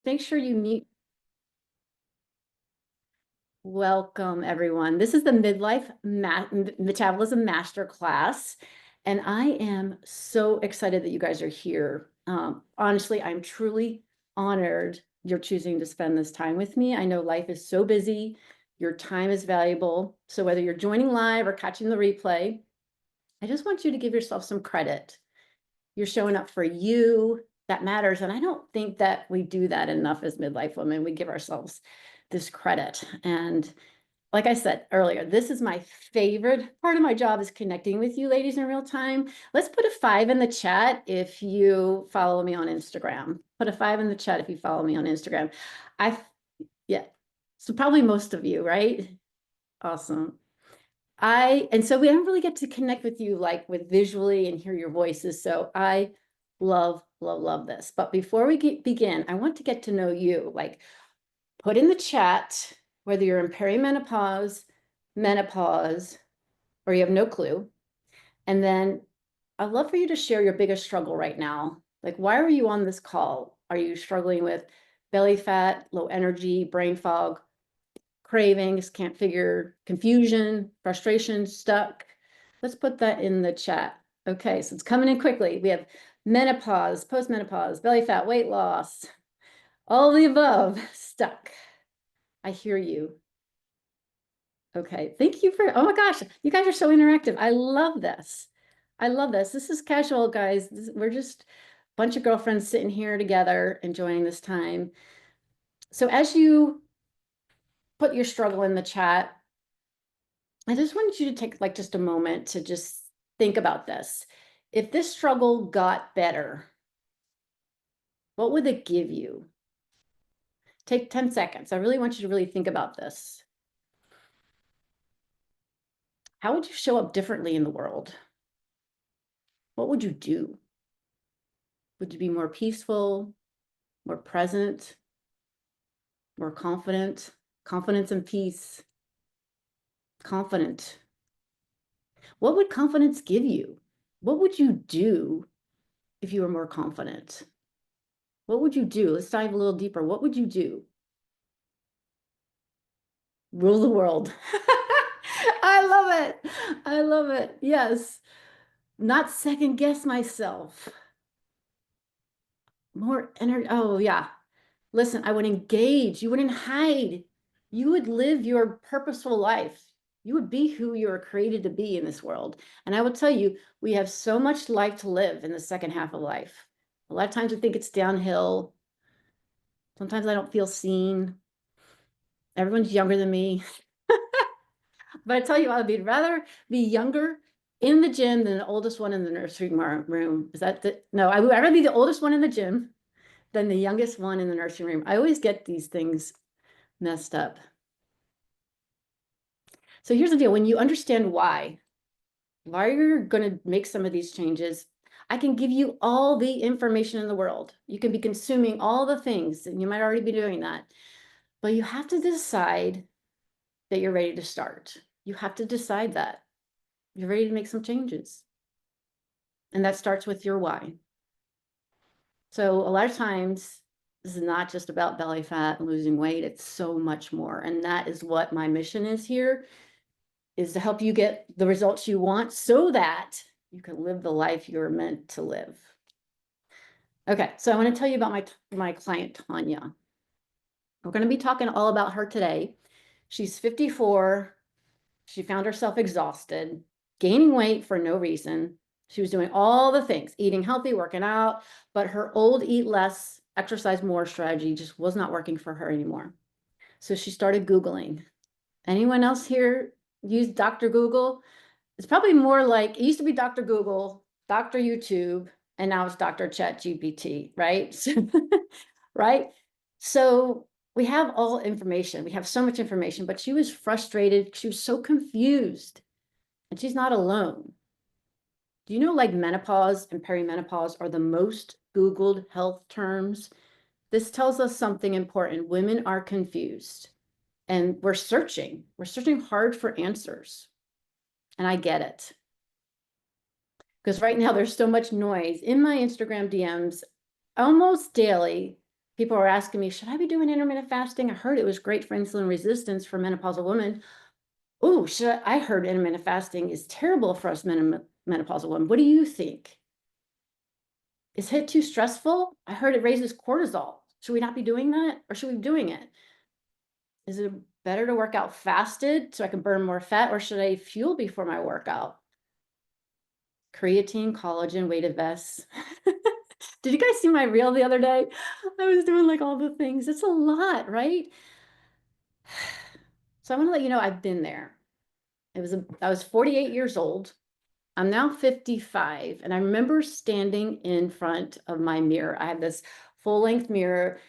make sure you mute. Welcome, everyone. This is the Midlife Metabolism Masterclass, and I am so excited that you guys are here. Honestly, I'm truly honored you're choosing to spend this time with me. I know life is so busy. Your time is valuable. So whether you're joining live or catching the replay, I just want you to give yourself some credit. You're showing up for you. That matters. And I don't think that we do that enough as midlife women. We give ourselves this credit. And like I said earlier, this is my favorite part of my job is connecting with you ladies in real time. Let's put a 5 in the chat if you follow me on Instagram. Put a 5 in the chat if you follow me on Instagram. Yeah. So probably most of you, right? Awesome. And so we don't really get to connect with you like with visually and hear your voices. So I love, love, love this. But before we begin, I want to get to know you. Like, put in the chat whether you're in perimenopause, menopause, or you have no clue. And then I'd love for you to share your biggest struggle right now. Like, why are you on this call? Are you struggling with belly fat, low energy, brain fog, cravings, can't figure, confusion, frustration, stuck? Let's put that in the chat. Okay, so it's coming in quickly. We have menopause, postmenopause, belly fat, weight loss, all of the above, stuck. I hear you. Okay, thank you for, oh my gosh, you guys are so interactive. I love this. I love this. This is casual, guys. We're just a bunch of girlfriends sitting here together, enjoying this time. So as you put your struggle in the chat, I just wanted you to take like just a moment to just think about this. If this struggle got better, what would it give you? Take 10 seconds. I really want you to really think about this. How would you show up differently in the world? What would you do? Would you be more peaceful, more present, more confident? Confidence and peace. Confident. What would confidence give you? What would you do if you were more confident? What would you do? Let's dive a little deeper. What would you do? Rule the world. I love it. I love it. Yes. Not second guess myself. More energy. Oh, yeah. Listen, I would engage. You wouldn't hide. You would live your purposeful life. You would be who you were created to be in this world. And I will tell you, we have so much life to live in the second half of life. A lot of times we think it's downhill. Sometimes I don't feel seen. Everyone's younger than me. But I tell you, I'd rather be younger in the gym than the oldest one in the nursery room. Is that no, I'd rather be the oldest one in the gym than the youngest one in the nursery room. I always get these things messed up. So here's the deal. When you understand why you're going to make some of these changes, I can give you all the information in the world. You can be consuming all the things, and you might already be doing that. But you have to decide that you're ready to start. You have to decide that you're ready to make some changes. And that starts with your why. So a lot of times, this is not just about belly fat and losing weight. It's so much more. And that is what my mission is here, is to help you get the results you want so that you can live the life you're meant to live. Okay, so I want to tell you about my client, Tanya. We're going to be talking all about her today. She's 54. She found herself exhausted, gaining weight for no reason. She was doing all the things, eating healthy, working out, but her old eat less, exercise more strategy just was not working for her anymore. So she started Googling. Anyone else here use Dr. Google? It's probably more like, it used to be Dr. Google, Dr. YouTube, and now it's Dr. Chat GPT, right? Right? So we have all information. We have so much information, but she was frustrated. She was so confused, and she's not alone. Do you know like menopause and perimenopause are the most Googled health terms? This tells us something important. Women are confused, and we're searching hard for answers. And I get it. Because right now there's so much noise in my Instagram DMs almost daily. people are asking me, should I be doing intermittent fasting? I heard it was great for insulin resistance for menopausal women. Oh, I heard intermittent fasting is terrible for us menopausal women. What do you think? Is it too stressful? I heard it raises cortisol. Should we not be doing that? Or should we be doing it? Is it better to work out fasted so I can burn more fat, or should I fuel before my workout? Creatine, collagen, weighted vests. Did you guys see my reel the other day? I was doing like all the things. It's a lot, right? So I want to let you know I've been there. I was 48 years old. I'm now 55, and I remember standing in front of my mirror. I have this full-length mirror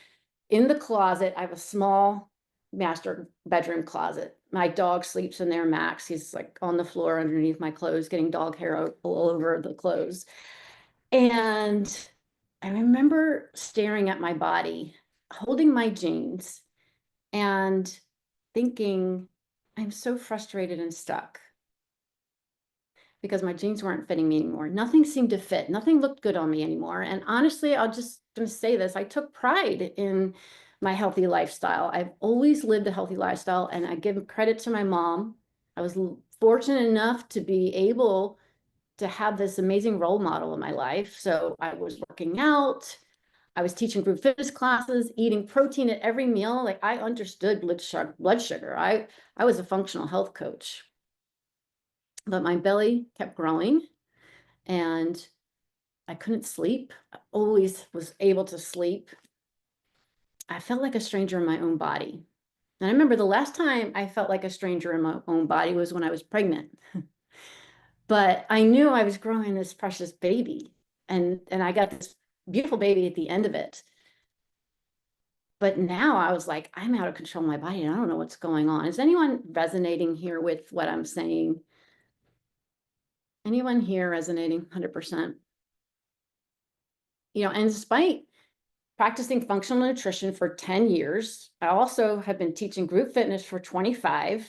in the closet. I have a small master bedroom closet. My dog sleeps in there, Max. He's like on the floor underneath my clothes, getting dog hair all over the clothes. And I remember staring at my body, holding my jeans, and thinking, I'm so frustrated and stuck because my jeans weren't fitting me anymore. Nothing seemed to fit. Nothing looked good on me anymore. And honestly, I'll just gonna say this, I took pride in my healthy lifestyle. I've always lived a healthy lifestyle, and I give credit to my mom. I was fortunate enough to be able to have this amazing role model in my life. So I was working out, I was teaching group fitness classes, eating protein at every meal. Like, I understood blood sugar. I was a functional health coach. But my belly kept growing and I couldn't sleep. I always was able to sleep. I felt like a stranger in my own body. And I remember the last time I felt like a stranger in my own body was when I was pregnant. But I knew I was growing this precious baby, and I got this beautiful baby at the end of it. But now I was like, I'm out of control of my body and I don't know what's going on. Is anyone resonating here with what I'm saying? Anyone here resonating 100%? You know, and despite practicing functional nutrition for 10 years, I also have been teaching group fitness for 25.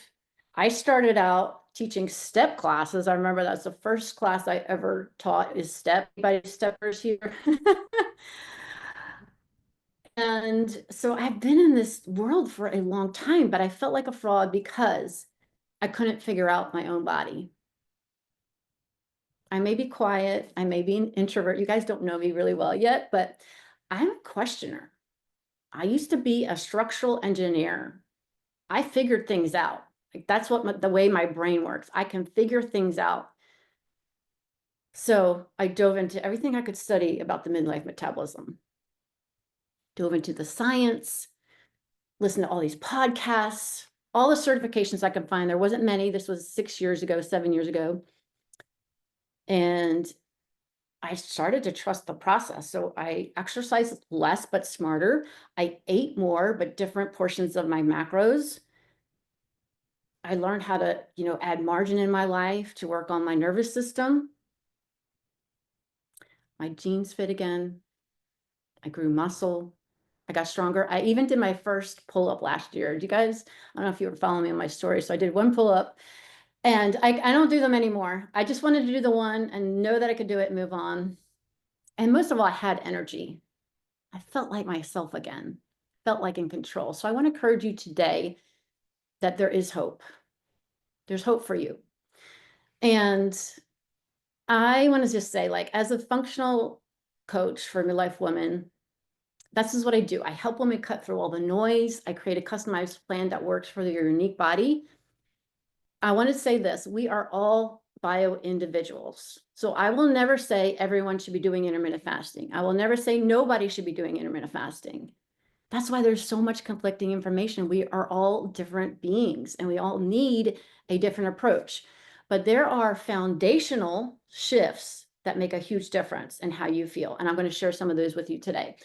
I started out teaching step classes. I remember that's the first class I ever taught is step. Anybody steppers here? And so I've been in this world for a long time, but I felt like a fraud because I couldn't figure out my own body. I may be quiet, I may be an introvert. You guys don't know me really well yet, but I'm a questioner. I used to be a structural engineer. I figured things out. Like, that's what the way my brain works. I can figure things out. So I dove into everything I could study about the midlife metabolism. Dove into the science, listened to all these podcasts, all the certifications I could find. There wasn't many. This was 6 years ago, 7 years ago. And I started to trust the process. So I exercised less, but smarter. I ate more, but different portions of my macros. I learned how to, add margin in my life to work on my nervous system. My jeans fit again. I grew muscle. I got stronger. I even did my first pull-up last year. Do you guys, I don't know if you were following me on my story. So I did one pull-up and I don't do them anymore. I just wanted to do the one and know that I could do it and move on. And most of all, I had energy. I felt like myself again, felt like in control. So I want to encourage you today that there is hope. There's hope for you. And I want to just say, like, as a functional coach for midlife women, this is what I do. I help women cut through all the noise. I create a customized plan that works for your unique body. I want to say this, we are all bio individuals. So I will never say everyone should be doing intermittent fasting. I will never say nobody should be doing intermittent fasting. That's why there's so much conflicting information. We are all different beings and we all need a different approach. But there are foundational shifts that make a huge difference in how you feel. And I'm going to share some of those with you today.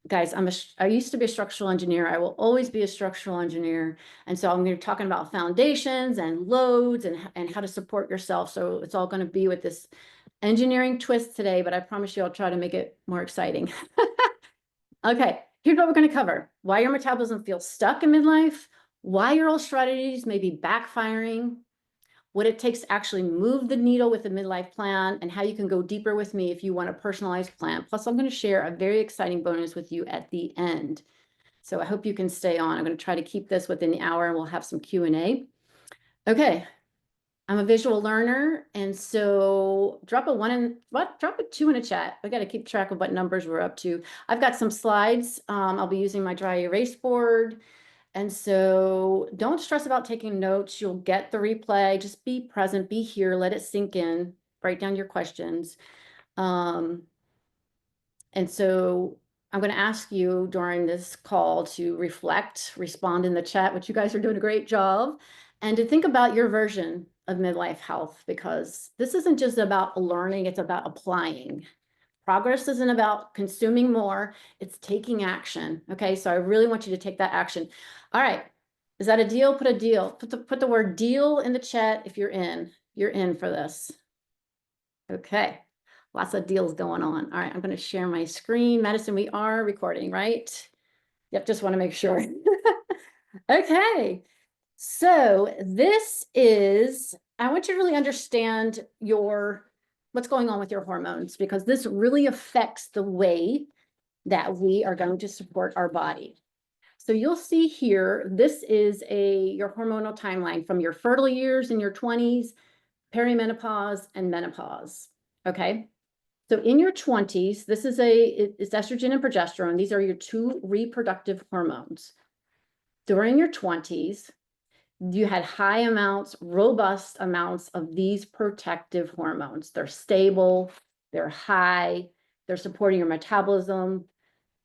Guys, I used to be a structural engineer. I will always be a structural engineer. And so I'm going to be talking about foundations and loads and how to support yourself. So it's all going to be with this engineering twist today, but I promise you I'll try to make it more exciting. Okay, here's what we're going to cover. Why your metabolism feels stuck in midlife, why your old strategies may be backfiring, what it takes to actually move the needle with the midlife plan, and how you can go deeper with me if you want a personalized plan. Plus, I'm going to share a very exciting bonus with you at the end. So I hope you can stay on. I'm going to try to keep this within the hour, and we'll have some Q&A. Okay. I'm a visual learner, and so drop a 2 in a chat. I got to keep track of what numbers we're up to. I've got some slides. I'll be using my dry erase board. And so don't stress about taking notes. You'll get the replay. Just be present, be here, let it sink in, write down your questions. And so I'm going to ask you during this call to reflect, respond in the chat, which you guys are doing a great job, and to think about your version of midlife health, because this isn't just about learning, it's about applying. Progress isn't about consuming more, it's taking action. Okay, so I really want you to take that action. All right, is that a deal? Put a deal. Put the word deal in the chat if you're in. You're in for this. Okay, lots of deals going on. All right, I'm going to share my screen. Madison, we are recording, right? Yep, just want to make sure. Okay, so this is, I want you to really understand what's going on with your hormones, because this really affects the way that we are going to support our body. So you'll see here, this is your hormonal timeline from your fertile years in your 20s, perimenopause, and menopause. Okay. So in your 20s, this is it's estrogen and progesterone. These are your two reproductive hormones. During your 20s, you had high amounts, robust amounts of these protective hormones. They're stable, they're high, they're supporting your metabolism,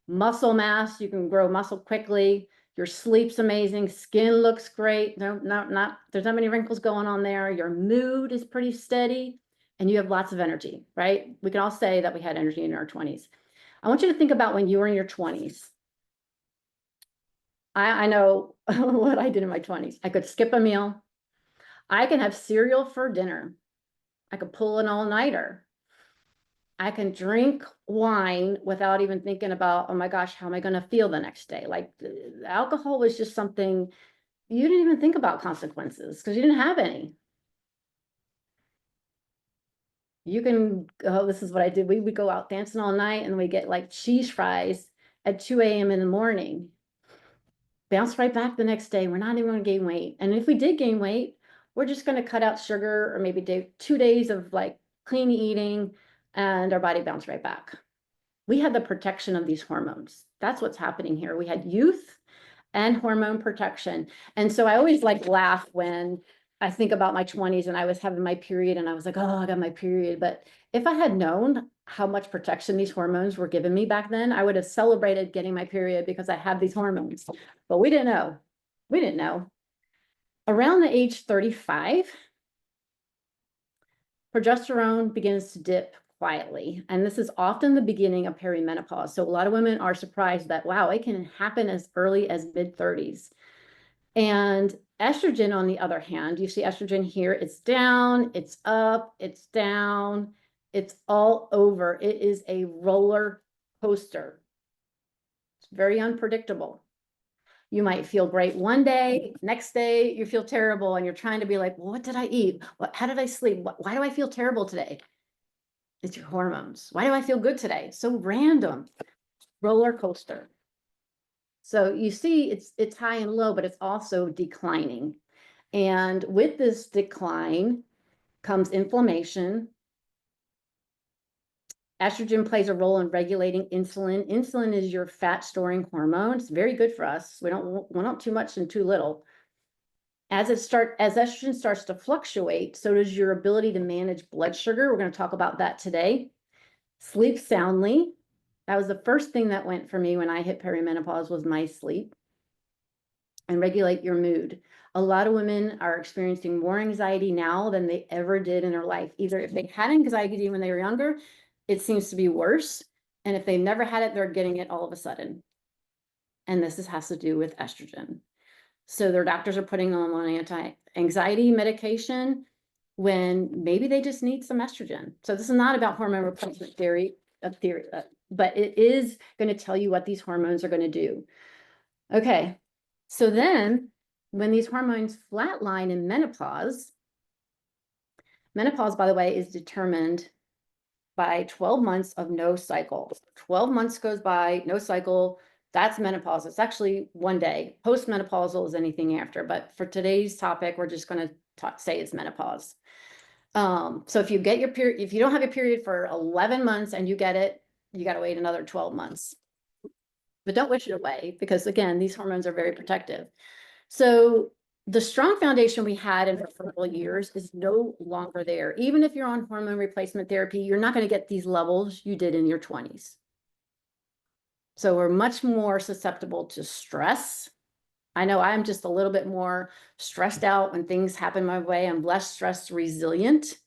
muscle mass, you can grow muscle quickly, your sleep's amazing, skin looks great, there's not many wrinkles going on there, your mood is pretty steady, and you have lots of energy, right? We can all say that we had energy in our 20s. I want you to think about when you were in your 20s. I know what I did in my 20s. I could skip a meal. I can have cereal for dinner. I could pull an all-nighter. I can drink wine without even thinking about, oh my gosh, how am I going to feel the next day? Like alcohol was just something you didn't even think about consequences because you didn't have any. You can, oh, this is what I did. We would go out dancing all night and we get like cheese fries at 2 a.m. in the morning. Bounce right back the next day. We're not even going to gain weight. And if we did gain weight, we're just going to cut out sugar or maybe do 2 days of like clean eating and our body bounced right back. We had the protection of these hormones. That's what's happening here. We had youth and hormone protection. And so I always like laugh when I think about my 20s and I was having my period and I was like, oh, I got my period. But if I had known how much protection these hormones were giving me back then, I would have celebrated getting my period because I had these hormones. But we didn't know. We didn't know. Around the age 35, progesterone begins to dip quietly. And this is often the beginning of perimenopause. So a lot of women are surprised that, wow, it can happen as early as mid-30s. And estrogen, on the other hand, you see estrogen here, it's down, it's up, it's down, it's all over. It is a roller coaster. It's very unpredictable. You might feel great one day, next day you feel terrible, and you're trying to be like, well, what did I eat? How did I sleep? Why do I feel terrible today? It's your hormones. Why do I feel good today? So random. Roller coaster. So you see it's high and low, but it's also declining. And with this decline comes inflammation. Estrogen plays a role in regulating insulin. Insulin is your fat storing hormone. It's very good for us. We don't want too much and too little. As estrogen starts to fluctuate, so does your ability to manage blood sugar. We're going to talk about that today. Sleep soundly. That was the first thing that went for me when I hit perimenopause was my sleep. And regulate your mood. A lot of women are experiencing more anxiety now than they ever did in their life. Either if they had anxiety when they were younger, it seems to be worse. And if they never had it, they're getting it all of a sudden. And this has to do with estrogen. So their doctors are putting them on anti-anxiety medication when maybe they just need some estrogen. So this is not about hormone replacement theory, but it is going to tell you what these hormones are going to do. Okay, so then when these hormones flatline in menopause, Menopause, by the way, is determined by 12 months of no cycle. 12 months goes by, no cycle, that's menopause. It's actually one day. Postmenopausal is anything after, but for today's topic, we're just going to say it's menopause. So if you get your period, if you don't have a period for 11 months and you get it, you got to wait another 12 months. But don't wish it away, because again, these hormones are very protective. So the strong foundation we had in fertile years is no longer there. Even if you're on hormone replacement therapy, you're not going to get these levels you did in your 20s. So we're much more susceptible to stress. I know I'm just a little bit more stressed out when things happen my way. I'm less stress resilient.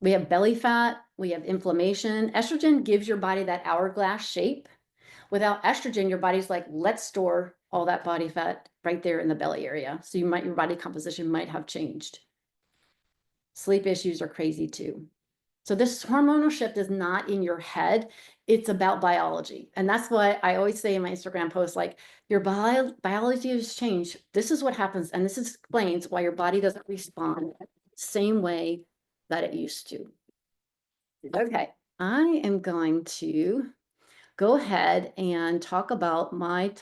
We have belly fat, we have inflammation. Estrogen gives your body that hourglass shape. Without estrogen, your body's like, let's store all that body fat right there in the belly area. So your body composition might have changed. Sleep issues are crazy too. So this hormonal shift is not in your head. It's about biology. And that's why I always say in my Instagram posts, like, your biology has changed. This is what happens. And this explains why your body doesn't respond the same way that it used to. Okay, I am going to go ahead and talk about my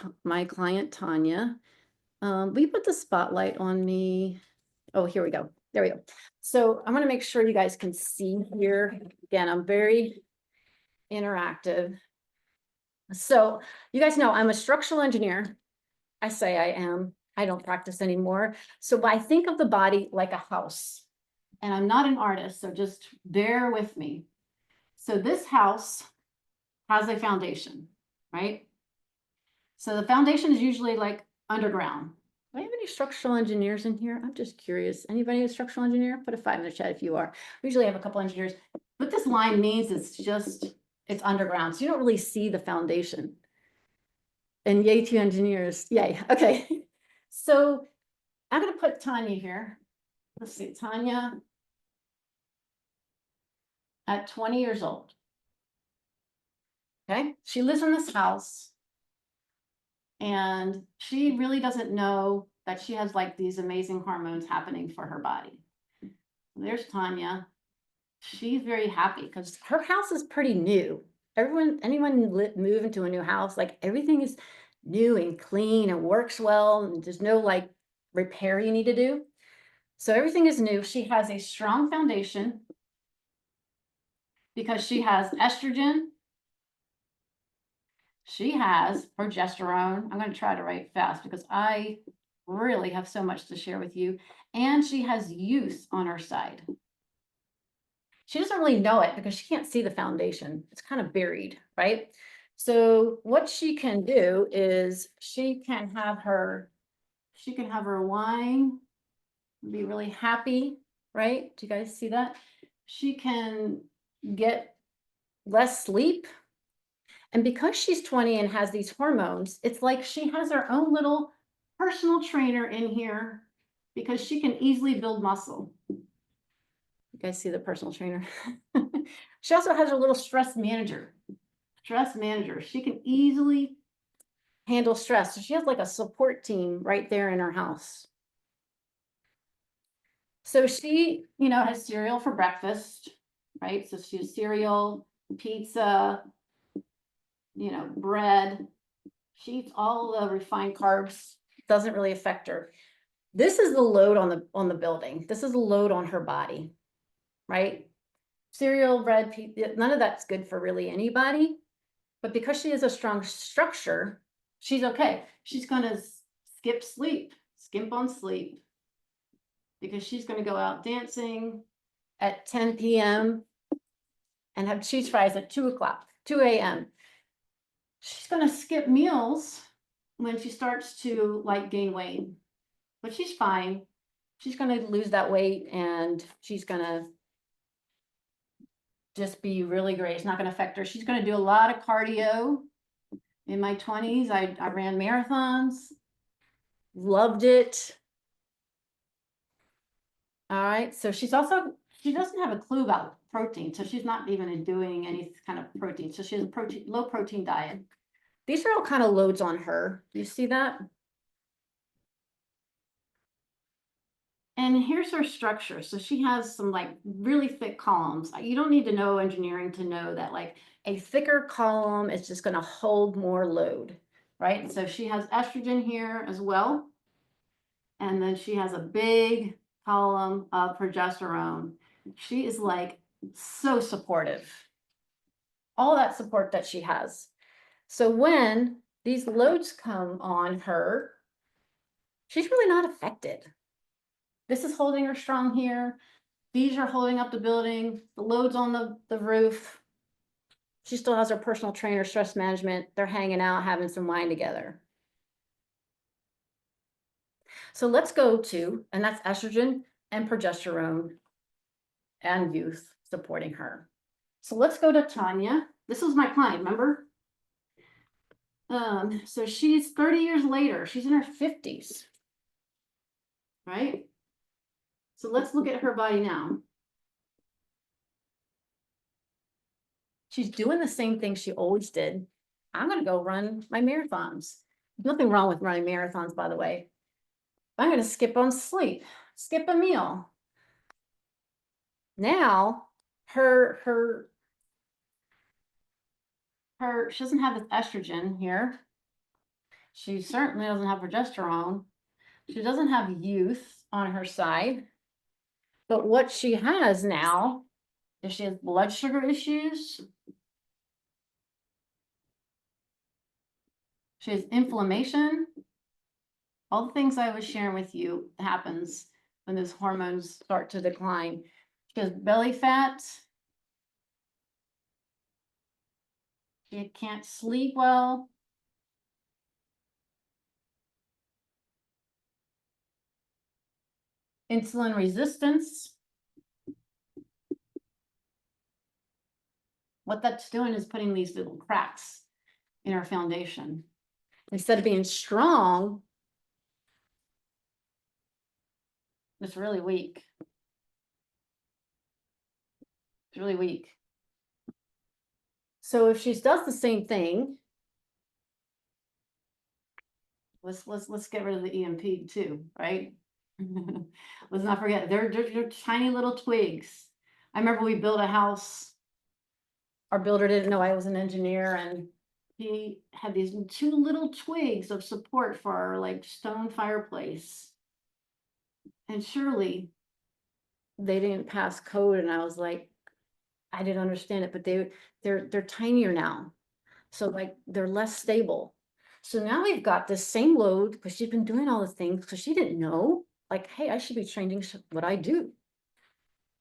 client, Tanya. We put the spotlight on me. Oh, here we go. There we go. So I'm going to make sure you guys can see here. Again, I'm very interactive. So you guys know I'm a structural engineer. I say I am. I don't practice anymore. So I think of the body like a house. And I'm not an artist, so just bear with me. So this house has a foundation, right? So the foundation is usually like underground. Do I have any structural engineers in here? I'm just curious. Anybody a structural engineer? Put a 5 in the chat if you are. We usually have a couple engineers. What this line means is it's underground. So you don't really see the foundation. And yay to engineers. Yay. Okay. So I'm going to put Tanya here. Let's see. Tanya at 20 years old. Okay. She lives in this house. And she really doesn't know that she has like these amazing hormones happening for her body. There's Tanya. She's very happy because her house is pretty new. Anyone move into a new house, like everything is new and clean and works well, and there's no like repair you need to do. So everything is new. She has a strong foundation because she has estrogen. She has progesterone. I'm going to try to write fast because I really have so much to share with you. And she has youth on her side. She doesn't really know it because she can't see the foundation. It's kind of buried, right? So what she can do is she can have her wine, be really happy, right? Do you guys see that? She can get less sleep. And because she's 20 and has these hormones, it's like she has her own little personal trainer in here because she can easily build muscle. You guys see the personal trainer? She also has a little stress manager. She can easily handle stress. So she has like a support team right there in her house. So she, has cereal for breakfast, right? So she has cereal, pizza, bread. She eats all the refined carbs. Doesn't really affect her. This is the load on the building. This is a load on her body, right? Cereal, bread, pizza, none of that's good for really anybody. But because she has a strong structure, she's okay. She's going to skimp on sleep, because she's going to go out dancing at 10 p.m. and have cheese fries at 2 a.m. She's going to skip meals when she starts to like gain weight, but she's fine. She's going to lose that weight and she's going to just be really great. It's not going to affect her. She's going to do a lot of cardio. In my 20s, I ran marathons, loved it. All right. So she doesn't have a clue about protein. So she's not even doing any kind of protein. So she has a low protein diet. These are all kind of loads on her. Do you see that? And here's her structure. So she has some like really thick columns. You don't need to know engineering to know that like a thicker column is just going to hold more load, right? So she has estrogen here as well. And then she has a big column of progesterone. She is like so supportive. All that support that she has. So when these loads come on her, she's really not affected. This is holding her strong here. These are holding up the building. The load's on the roof. She still has her personal trainer, stress management. They're hanging out, having some wine together. So let's go to, and that's estrogen and progesterone and youth supporting her. So let's go to Tanya. This was my client, remember? So she's 30 years later. She's in her 50s, right? So let's look at her body now. She's doing the same thing she always did. I'm going to go run my marathons. There's nothing wrong with running marathons, by the way. I'm going to skip on sleep, skip a meal. Now, she doesn't have this estrogen here. She certainly doesn't have progesterone. She doesn't have youth on her side. But what she has now is she has blood sugar issues. She has inflammation. All the things I was sharing with you happens when those hormones start to decline. She has belly fat. She can't sleep well. Insulin resistance. What that's doing is putting these little cracks in our foundation. Instead of being strong, it's really weak. It's really weak. So if she does the same thing, let's get rid of the EMP too, right? Let's not forget they're tiny little twigs. I remember we built a house. Our builder didn't know I was an engineer, and he had these two little twigs of support for our like stone fireplace. And surely they didn't pass code, and I was like, I didn't understand it, but they're tinier now. So like they're less stable. So now we've got this same load because she's been doing all the things because she didn't know, like, hey, I should be changing what I do.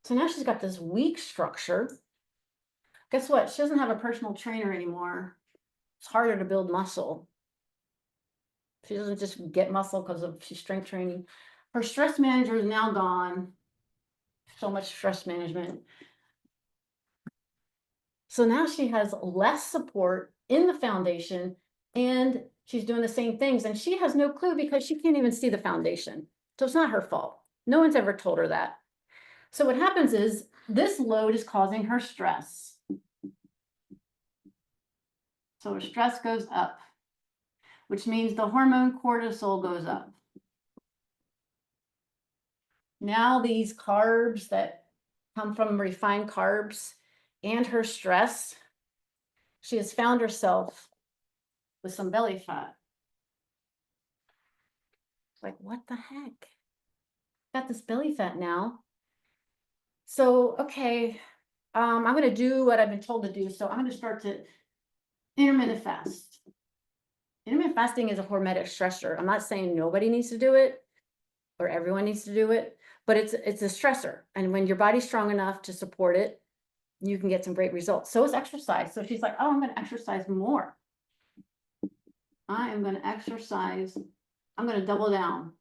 So now she's got this weak structure. Guess what? She doesn't have a personal trainer anymore. It's harder to build muscle. She doesn't just get muscle because of she's strength training. Her stress manager is now gone. So much stress management. So now she has less support in the foundation, and she's doing the same things, and she has no clue because she can't even see the foundation. So it's not her fault. No one's ever told her that. So what happens is this load is causing her stress. So her stress goes up, which means the hormone cortisol goes up. Now these carbs that come from refined carbs and her stress, she has found herself with some belly fat. Like, what the heck? Got this belly fat now. So, okay, I'm going to do what I've been told to do. So I'm going to start to intermittent fast. Intermittent fasting is a hormetic stressor. I'm not saying nobody needs to do it or everyone needs to do it, but it's a stressor. And when your body's strong enough to support it, you can get some great results. So is exercise. So she's like, oh, I'm going to exercise more. I am going to exercise. I'm going to double down.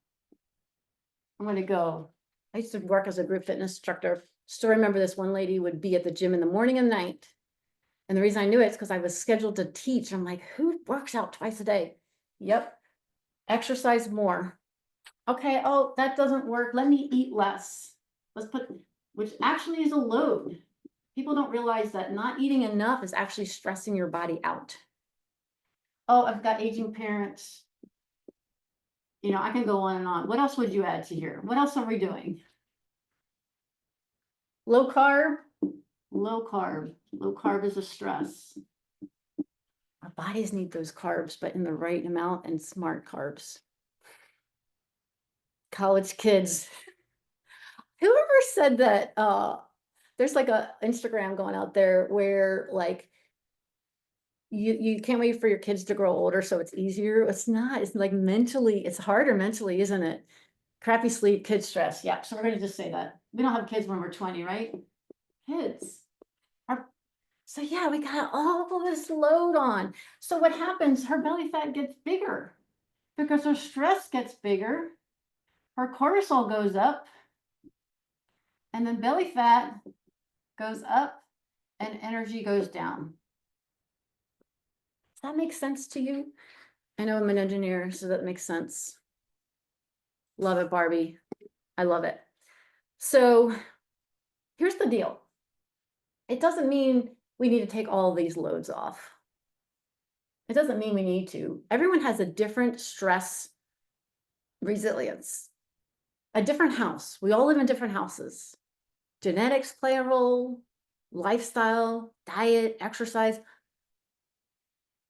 I'm going to go. I used to work as a group fitness instructor. Still remember this one lady would be at the gym in the morning and night. And the reason I knew it is because I was scheduled to teach. I'm like, who works out twice a day? Yep. Exercise more. Okay. Oh, that doesn't work. Let me eat less. Which actually is a load. People don't realize that not eating enough is actually stressing your body out. Oh, I've got aging parents. You know, I can go on and on. What else would you add to here? What else are we doing? Low carb, low carb. Low carb is a stress. Our bodies need those carbs, but in the right amount and smart carbs. College kids. Whoever said that there's like a Instagram going out there where like you can't wait for your kids to grow older so it's easier. It's not. It's like mentally, it's harder mentally, isn't it? Crappy sleep, kid stress. Yeah. So we're gonna just say that. We don't have kids when we're 20, right? Kids. So yeah, we got all this load on. So what happens? Her belly fat gets bigger because her stress gets bigger. Her cortisol goes up, and then belly fat goes up and energy goes down. Does that make sense to you? I know I'm an engineer, so that makes sense. Love it, Barbie. I love it. So here's the deal. It doesn't mean we need to take all of these loads off. It doesn't mean we need to. Everyone has a different stress resilience, a different house. We all live in different houses. Genetics play a role, lifestyle, diet, exercise.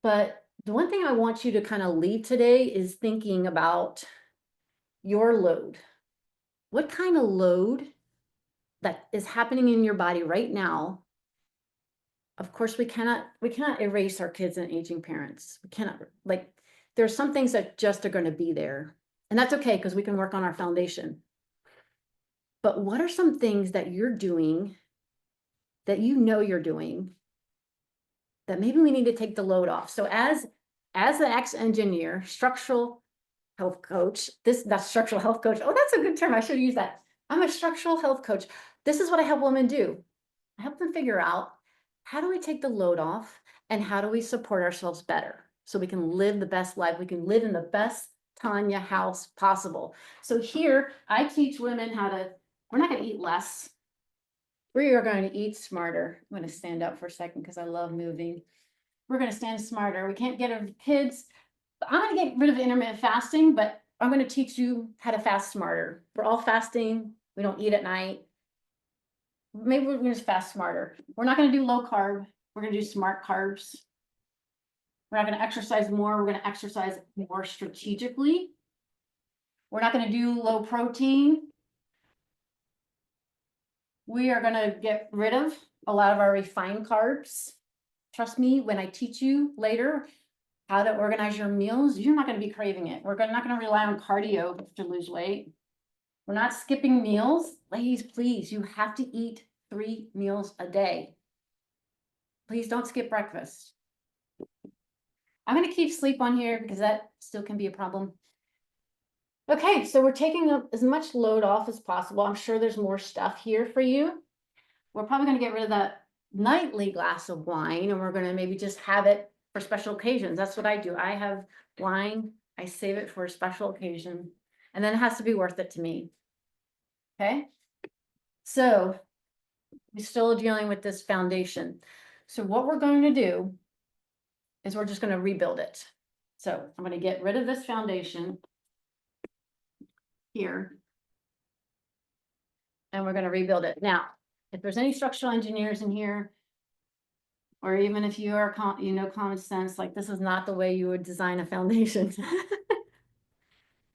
But the one thing I want you to kind of leave today is thinking about your load. What kind of load that is happening in your body right now? Of course, we cannot erase our kids and aging parents. We cannot, like, there are some things that just are going to be there. And that's okay because we can work on our foundation. But what are some things that you're doing that you know you're doing that maybe we need to take the load off? So as an ex-engineer, structural health coach, that's structural health coach. Oh, that's a good term. I should use that. I'm a structural health coach. This is what I help women do. I help them figure out, how do we take the load off and how do we support ourselves better so we can live the best life? We can live in the best Tanya house possible. So here I teach women how to, we're not going to eat less. We are going to eat smarter. I'm going to stand up for a second because I love moving. We're going to stand smarter. We can't get our kids. I'm going to get rid of intermittent fasting, but I'm going to teach you how to fast smarter. We're all fasting. We don't eat at night. Maybe we're going to just fast smarter. We're not going to do low carb. We're going to do smart carbs. We're not going to exercise more. We're going to exercise more strategically. We're not going to do low protein. We are going to get rid of a lot of our refined carbs. Trust me, when I teach you later how to organize your meals, you're not going to be craving it. We're not going to rely on cardio to lose weight. We're not skipping meals. Ladies, please, you have to eat 3 meals a day. Please don't skip breakfast. I'm going to keep sleep on here because that still can be a problem. Okay, so we're taking up as much load off as possible. I'm sure there's more stuff here for you. We're probably going to get rid of that nightly glass of wine, and we're going to maybe just have it for special occasions. That's what I do. I have wine. I save it for a special occasion, and then it has to be worth it to me. Okay, so we're still dealing with this foundation. So what we're going to do is we're just going to rebuild it. So I'm going to get rid of this foundation here, and we're going to rebuild it. Now, if there's any structural engineers in here, or even if you are, common sense, like this is not the way you would design a foundation.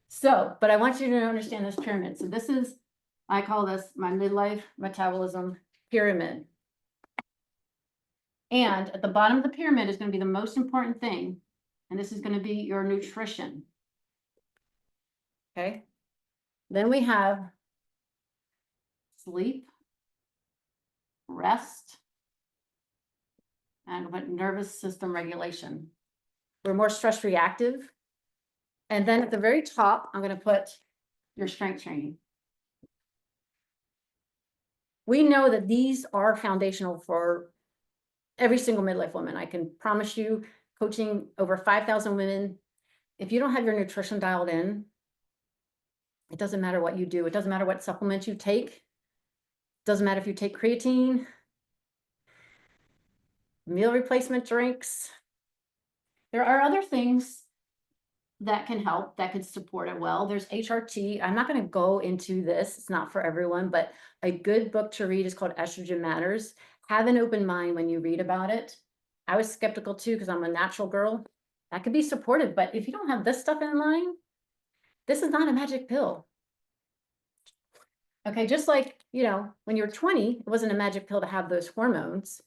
So, but I want you to understand this pyramid. So this is, I call this my midlife metabolism pyramid. And at the bottom of the pyramid is going to be the most important thing. And this is going to be your nutrition. Okay. Then we have sleep, rest, and nervous system regulation. We're more stress reactive. And then at the very top, I'm going to put your strength training. We know that these are foundational for every single midlife woman. I can promise you, coaching over 5,000 women, if you don't have your nutrition dialed in, it doesn't matter what you do. It doesn't matter what supplements you take. It doesn't matter if you take creatine, meal replacement drinks. There are other things that can help, that can support it well. There's HRT. I'm not going to go into this. It's not for everyone, but a good book to read is called Estrogen Matters. Have an open mind when you read about it. I was skeptical too, because I'm a natural girl. That could be supported, but if you don't have this stuff in line, this is not a magic pill. Okay, just like, when you're 20, it wasn't a magic pill to have those hormones.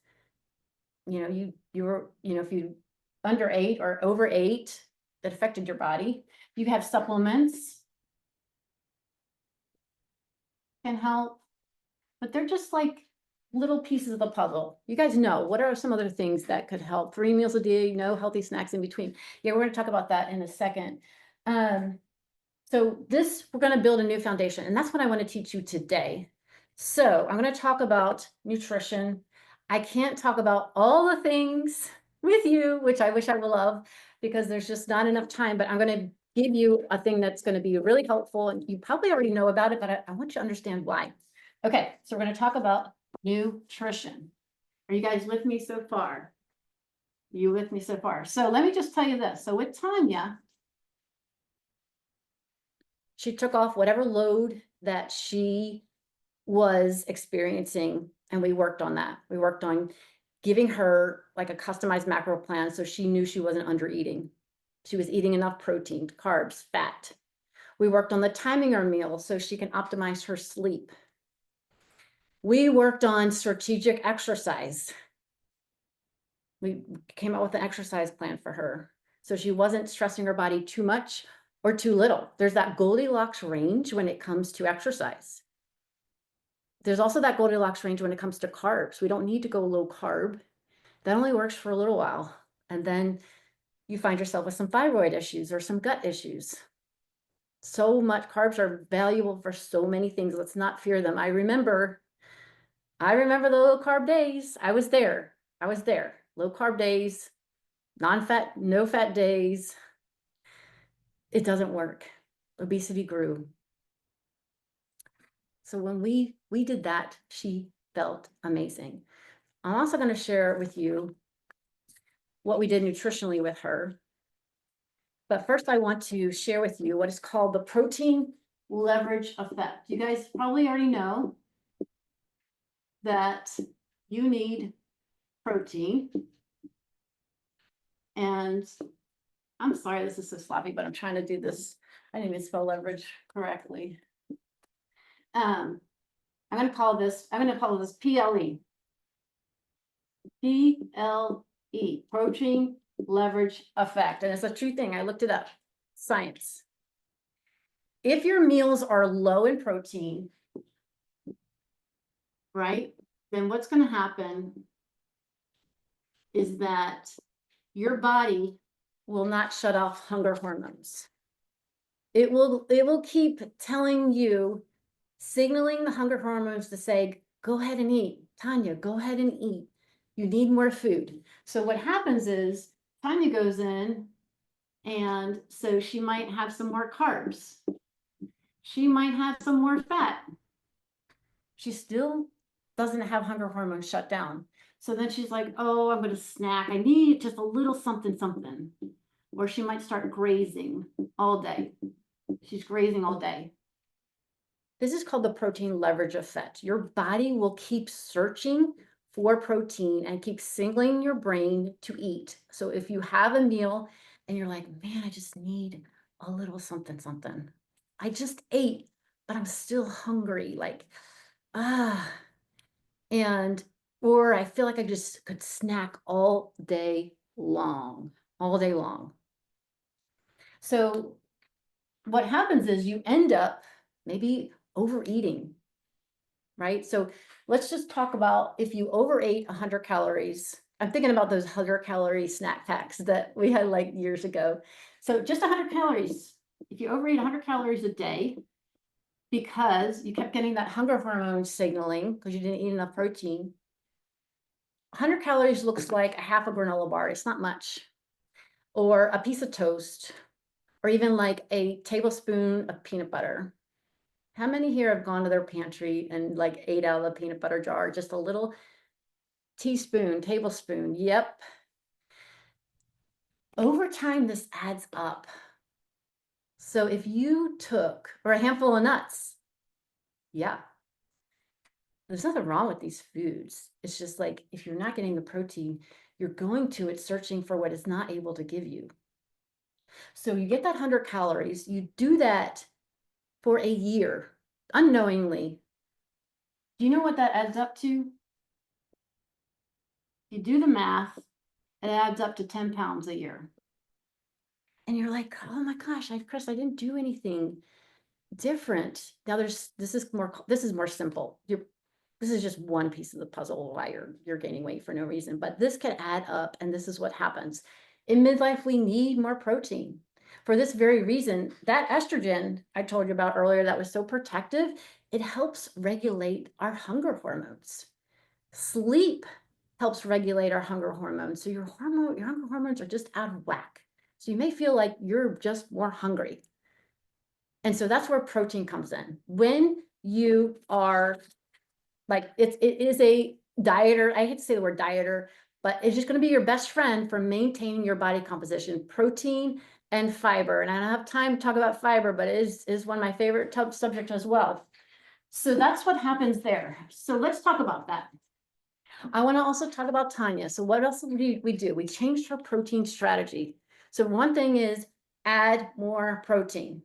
You were, if you underate or overate, that affected your body. You have supplements can help, but they're just like little pieces of the puzzle. You guys know, what are some other things that could help? 3 meals a day, no healthy snacks in between. Yeah, we're going to talk about that in a second. So we're going to build a new foundation, and that's what I want to teach you today. So I'm going to talk about nutrition. I can't talk about all the things with you, which I wish I would love, because there's just not enough time, but I'm going to give you a thing that's going to be really helpful, and you probably already know about it, but I want you to understand why. Okay, so we're going to talk about nutrition. Are you guys with me so far? You with me so far? So let me just tell you this. So with Tanya, she took off whatever load that she was experiencing, and we worked on that. We worked on giving her like a customized macro plan so she knew she wasn't under eating. She was eating enough protein, carbs, fat. We worked on the timing her meals so she can optimize her sleep. We worked on strategic exercise. We came out with an exercise plan for her so she wasn't stressing her body too much or too little. There's that Goldilocks range when it comes to exercise. There's also that Goldilocks range when it comes to carbs. We don't need to go low carb. That only works for a little while. And then you find yourself with some thyroid issues or some gut issues. So much carbs are valuable for so many things. Let's not fear them. I remember the low carb days. I was there. Low carb days, non-fat, no fat days. It doesn't work. Obesity grew. So when we did that, she felt amazing. I'm also going to share with you what we did nutritionally with her. But first, I want to share with you what is called the protein leverage effect. You guys probably already know that you need protein. And I'm sorry, this is so sloppy, but I'm trying to do this. I didn't even spell leverage correctly. I'm going to call this PLE. PLE, protein leverage effect. And it's a true thing. I looked it up. Science. If your meals are low in protein, right, then what's going to happen is that your body will not shut off hunger hormones. It will keep telling you, signaling the hunger hormones to say, go ahead and eat. Tanya, go ahead and eat. You need more food. So what happens is Tanya goes in, and so she might have some more carbs. She might have some more fat. She still doesn't have hunger hormones shut down. So then she's like, oh, I'm going to snack. I need just a little something, something. Or she might start grazing all day. She's grazing all day. This is called the protein leverage effect. Your body will keep searching for protein and keep signaling your brain to eat. So if you have a meal and you're like, man, I just need a little something, something. I just ate, but I'm still hungry. Like, or I feel like I just could snack all day long. So what happens is you end up maybe overeating, right? So let's just talk about if you overate 100 calories. I'm thinking about those 100-calorie snack packs that we had like years ago. So just 100 calories. If you overeat 100 calories a day because you kept getting that hunger hormone signaling because you didn't eat enough protein, 100 calories looks like a half a granola bar. It's not much. Or a piece of toast, or even like a tablespoon of peanut butter. How many here have gone to their pantry and like ate out of the peanut butter jar? Just a little teaspoon, tablespoon. Yep. Over time, this adds up. So if you took, or a handful of nuts, yeah, there's nothing wrong with these foods. It's just like, if you're not getting the protein, you're going to it searching for what it's not able to give you. So you get that 100 calories, you do that for a year, unknowingly. Do you know what that adds up to? You do the math, it adds up to 10 pounds a year. And you're like, oh my gosh, Chris, I didn't do anything different. Now this is more simple. This is just one piece of the puzzle why you're gaining weight for no reason, but this can add up, and this is what happens. In midlife, we need more protein. For this very reason, that estrogen I told you about earlier that was so protective, it helps regulate our hunger hormones. Sleep helps regulate our hunger hormones. So your hunger hormones are just out of whack. So you may feel like you're just more hungry. And so that's where protein comes in. When you are like, it is a dieter, I hate to say the word dieter, but it's just going to be your best friend for maintaining your body composition, protein and fiber. And I don't have time to talk about fiber, but it is one of my favorite subjects as well. So that's what happens there. So let's talk about that. I want to also talk about Tanya. So what else did we do? We changed her protein strategy. So one thing is add more protein.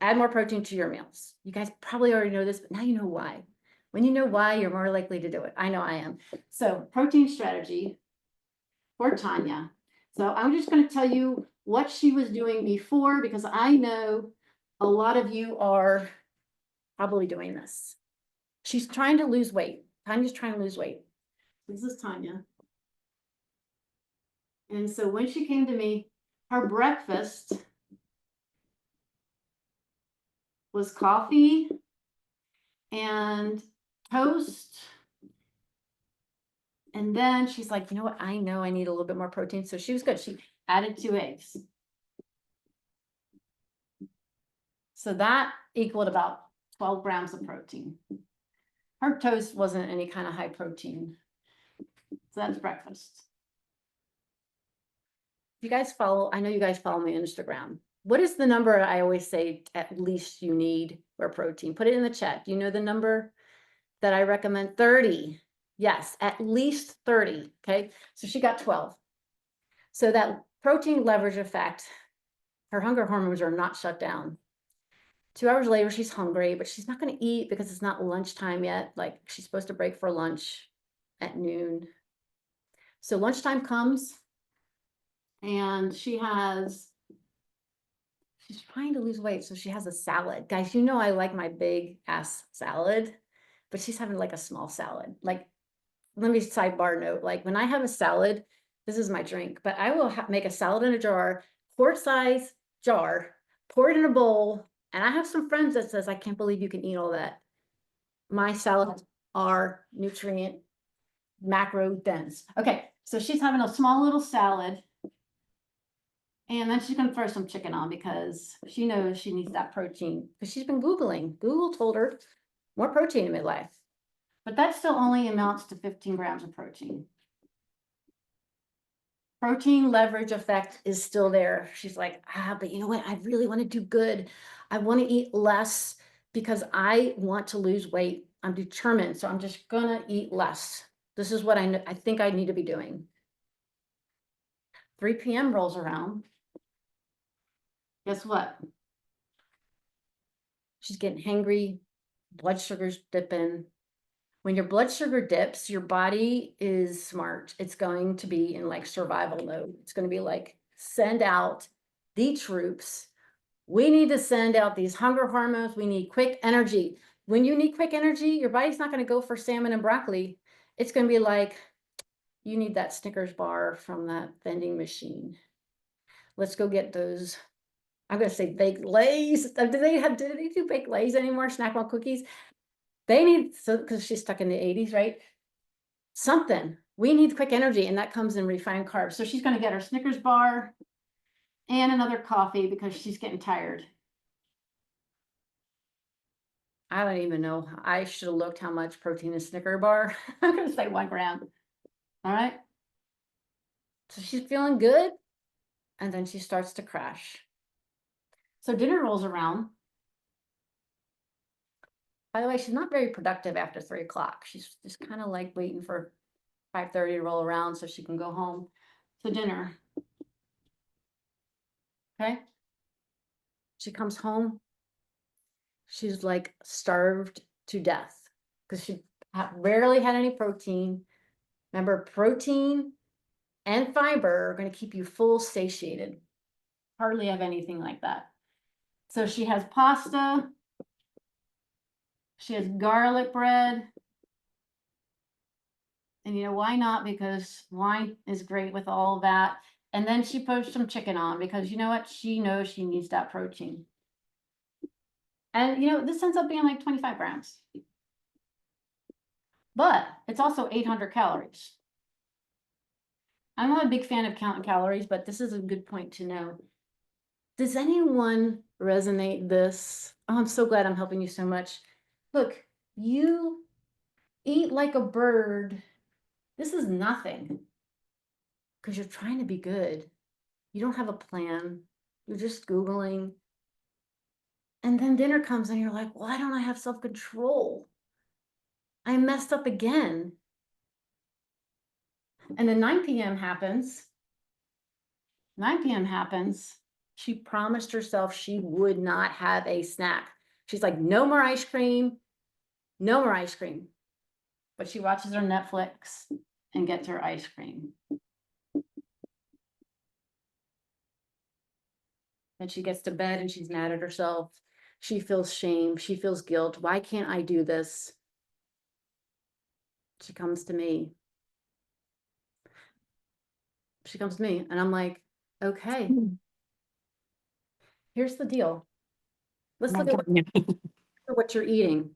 Add more protein to your meals. You guys probably already know this, but now you know why. When you know why, you're more likely to do it. I know I am. So protein strategy for Tanya. So I'm just going to tell you what she was doing before, because I know a lot of you are probably doing this. She's trying to lose weight. Tanya's trying to lose weight. This is Tanya. And so when she came to me, her breakfast was coffee and toast. And then she's like, you know what? I know I need a little bit more protein. So she was good. She added 2 eggs. So that equaled about 12 grams of protein. Her toast wasn't any kind of high protein. So that's breakfast. You guys follow, I know you guys follow me on Instagram. What is the number I always say at least you need for protein? Put it in the chat. Do you know the number that I recommend? 30. Yes, at least 30. Okay. So she got 12. So that protein leverage effect, her hunger hormones are not shut down. 2 hours later, she's hungry, but she's not going to eat because it's not lunchtime yet. Like, she's supposed to break for lunch at noon. So lunchtime comes and she's trying to lose weight. So she has a salad. Guys, you know I like my big ass salad, but she's having like a small salad. Like, let me sidebar note, like when I have a salad, this is my drink, but I will make a salad in a jar, quart size jar, pour it in a bowl. And I have some friends that says, I can't believe you can eat all that. My salads are nutrient macro dense. Okay, so she's having a small little salad. And then she's going to throw some chicken on because she knows she needs that protein. Because she's been Googling. Google told her more protein in midlife. But that still only amounts to 15 grams of protein. Protein leverage effect is still there. She's like, but you know what? I really want to do good. I want to eat less because I want to lose weight. I'm determined. So I'm just going to eat less. This is what I think I need to be doing. 3 p.m. rolls around. Guess what? She's getting hangry. Blood sugar's dipping. When your blood sugar dips, your body is smart. It's going to be in like survival mode. It's going to be like, send out the troops. We need to send out these hunger hormones. We need quick energy. When you need quick energy, your body's not going to go for salmon and broccoli. It's going to be like, you need that Snickers bar from that vending machine. Let's go get those. I'm going to say baked Lays. Do they do baked Lays anymore? Snack Mall cookies? They need, so because she's stuck in the 80s, right? Something. We need quick energy, and that comes in refined carbs. So she's going to get her Snickers bar and another coffee because she's getting tired. I don't even know. I should have looked how much protein a Snicker bar. I'm going to say 1 gram. All right. So she's feeling good. And then she starts to crash. So dinner rolls around. By the way, she's not very productive after 3 o'clock. She's just kind of like waiting for 5:30 to roll around so she can go home to dinner. Okay. She comes home. She's like starved to death because she rarely had any protein. Remember, protein and fiber are going to keep you full, satiated. Hardly have anything like that. So she has pasta. She has garlic bread. And you know, why not? Because wine is great with all of that. And then she puts some chicken on because you know what? She knows she needs that protein. And you know, this ends up being like 25 grams. But it's also 800 calories. I'm not a big fan of counting calories, but this is a good point to know. Does anyone resonate this? Oh, I'm so glad I'm helping you so much. Look, you eat like a bird. This is nothing because you're trying to be good. You don't have a plan. You're just Googling. And then dinner comes and you're like, why don't I have self-control? I messed up again. And then 9 p.m. happens. 9 p.m. happens. She promised herself she would not have a snack. She's like, no more ice cream, no more ice cream. But she watches her Netflix and gets her ice cream. And she gets to bed and she's mad at herself. She feels shame. She feels guilt. Why can't I do this? She comes to me. She comes to me and I'm like, okay, here's the deal. Let's look at what you're eating.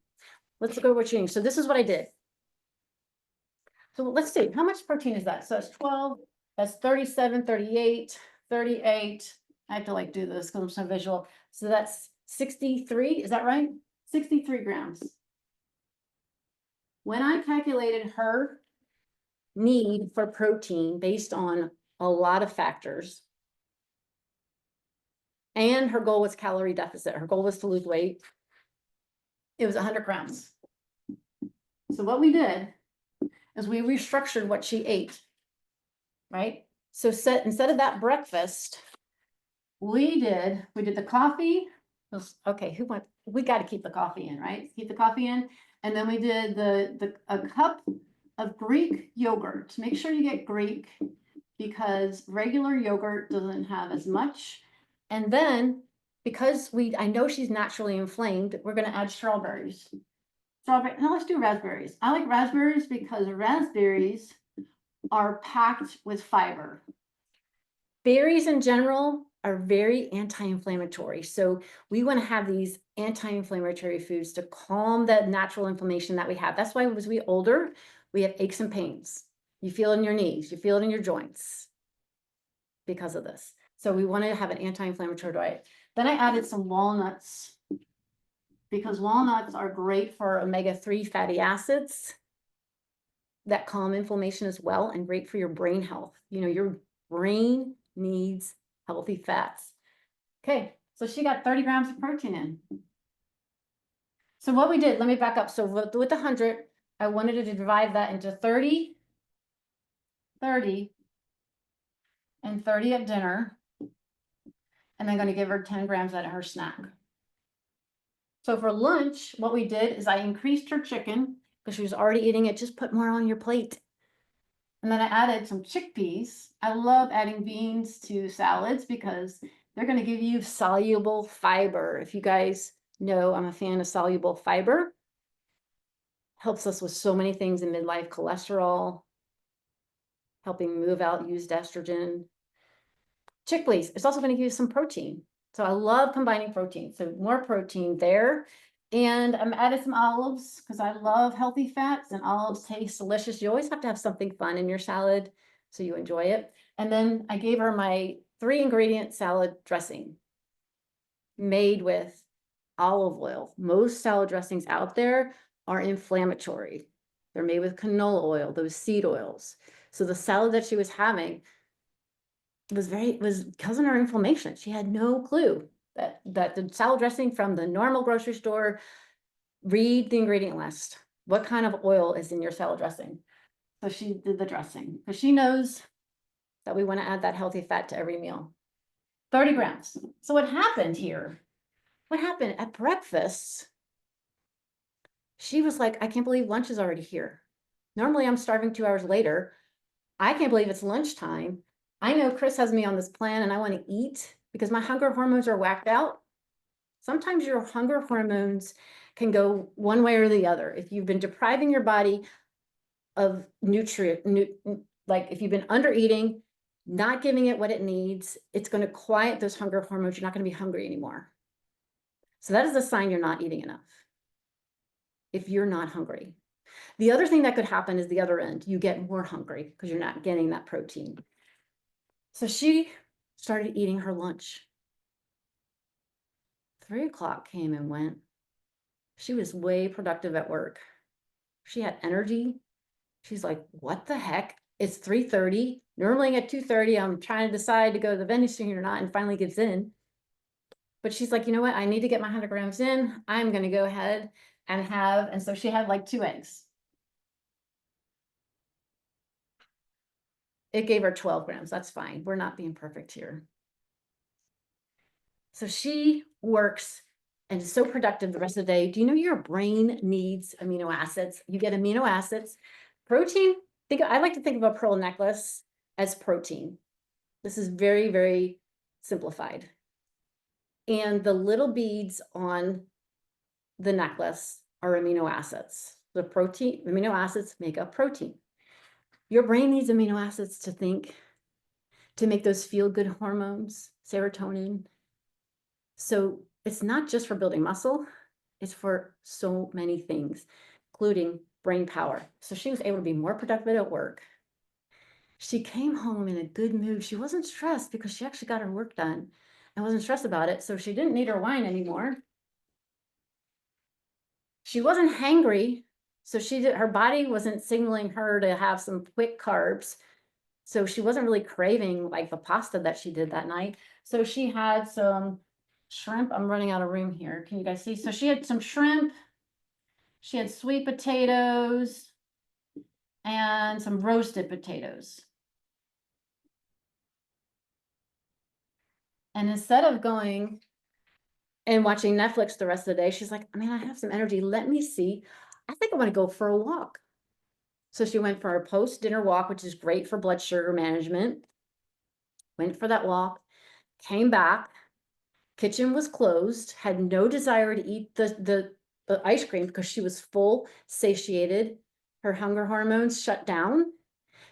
Let's look at what you're eating. So this is what I did. So let's see, how much protein is that? So it's 12, that's 37, 38, 38. I have to like do this because I'm so visual. So that's 63, is that right? 63 grams. When I calculated her need for protein based on a lot of factors, and her goal was calorie deficit, her goal was to lose weight, it was 100 grams. So what we did is we restructured what she ate, right? So instead of that breakfast, we did the coffee. Okay, we got to keep the coffee in, right? Keep the coffee in. And then we did a cup of Greek yogurt. Make sure you get Greek because regular yogurt doesn't have as much. And then because I know she's naturally inflamed, we're going to add strawberries. No, let's do raspberries. I like raspberries because raspberries are packed with fiber. Berries in general are very anti-inflammatory. So we want to have these anti-inflammatory foods to calm that natural inflammation that we have. That's why as we get older, we have aches and pains. You feel it in your knees, you feel it in your joints because of this. So we want to have an anti-inflammatory diet. Then I added some walnuts because walnuts are great for omega-3 fatty acids that calm inflammation as well and great for your brain health. You know, your brain needs healthy fats. Okay, so she got 30 grams of protein in. So what we did, let me back up. So with the 100, I wanted to divide that into 30, 30, and 30 at dinner. And I'm going to give her 10 grams at her snack. So for lunch, what we did is I increased her chicken because she was already eating it. Just put more on your plate. And then I added some chickpeas. I love adding beans to salads because they're going to give you soluble fiber. If you guys know, I'm a fan of soluble fiber. Helps us with so many things in midlife: cholesterol, helping move out used estrogen. Chickpeas, it's also going to give you some protein. So I love combining protein. So more protein there. And I'm adding some olives because I love healthy fats and olives taste delicious. You always have to have something fun in your salad so you enjoy it. And then I gave her my 3-ingredient salad dressing made with olive oil. Most salad dressings out there are inflammatory. They're made with canola oil, those seed oils. So the salad that she was having was because of her inflammation. She had no clue. that the salad dressing from the normal grocery store, read the ingredient list. What kind of oil is in your salad dressing? So she did the dressing because she knows that we want to add that healthy fat to every meal. 30 grams. So what happened here? What happened at breakfast? She was like, I can't believe lunch is already here. Normally I'm starving 2 hours later. I can't believe it's lunchtime. I know Chris has me on this plan and I want to eat because my hunger hormones are whacked out. Sometimes your hunger hormones can go one way or the other. If you've been depriving your body of like if you've been under eating, not giving it what it needs, it's going to quiet those hunger hormones. You're not going to be hungry anymore. So that is a sign you're not eating enough. If you're not hungry. The other thing that could happen is the other end. You get more hungry because you're not getting that protein. So she started eating her lunch. 3 o'clock came and went. She was way productive at work. She had energy. She's like, what the heck? It's 3:30. Normally at 2:30, I'm trying to decide to go to the vending machine or not, and finally gives in. But she's like, you know what? I need to get my 100 grams in. I'm going to go ahead and so she had like 2 eggs. It gave her 12 grams. That's fine. We're not being perfect here. So she works and is so productive the rest of the day. Do you know your brain needs amino acids? You get amino acids. Protein, I like to think of a pearl necklace as protein. This is very, very simplified. And the little beads on the necklace are amino acids. The amino acids make up protein. Your brain needs amino acids to think, to make those feel-good hormones, serotonin. So it's not just for building muscle, it's for so many things, including brain power. So she was able to be more productive at work. She came home in a good mood. She wasn't stressed because she actually got her work done and wasn't stressed about it. So she didn't need her wine anymore. She wasn't hangry. So her body wasn't signaling her to have some quick carbs. So she wasn't really craving like the pasta that she did that night. So she had some shrimp. I'm running out of room here. Can you guys see? So she had some shrimp. She had sweet potatoes and some roasted potatoes. And instead of going and watching Netflix the rest of the day, she's like, I have some energy. Let me see. I think I want to go for a walk. So she went for a post-dinner walk, which is great for blood sugar management. Went for that walk, came back. Kitchen was closed, had no desire to eat the ice cream because she was full, satiated. Her hunger hormones shut down.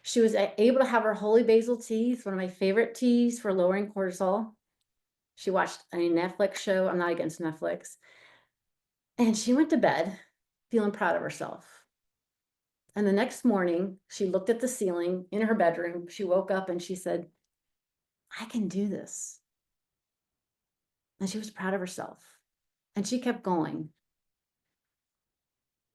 She was able to have her holy basil teas, one of my favorite teas for lowering cortisol. She watched a Netflix show. I'm not against Netflix. And she went to bed feeling proud of herself. And the next morning, she looked at the ceiling in her bedroom. She woke up and she said, I can do this. And she was proud of herself. And she kept going.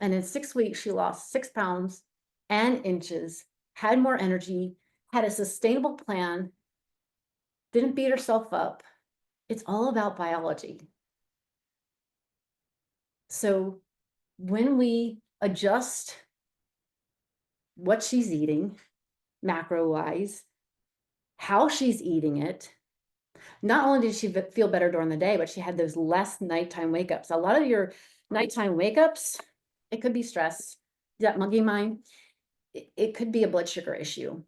And in 6 weeks, she lost 6 pounds and inches, had more energy, had a sustainable plan, didn't beat herself up. It's all about biology. So when we adjust what she's eating, macro-wise, how she's eating it, not only did she feel better during the day, but she had those less nighttime wake-ups. A lot of your nighttime wake-ups, it could be stress, that monkey mind. It could be a blood sugar issue.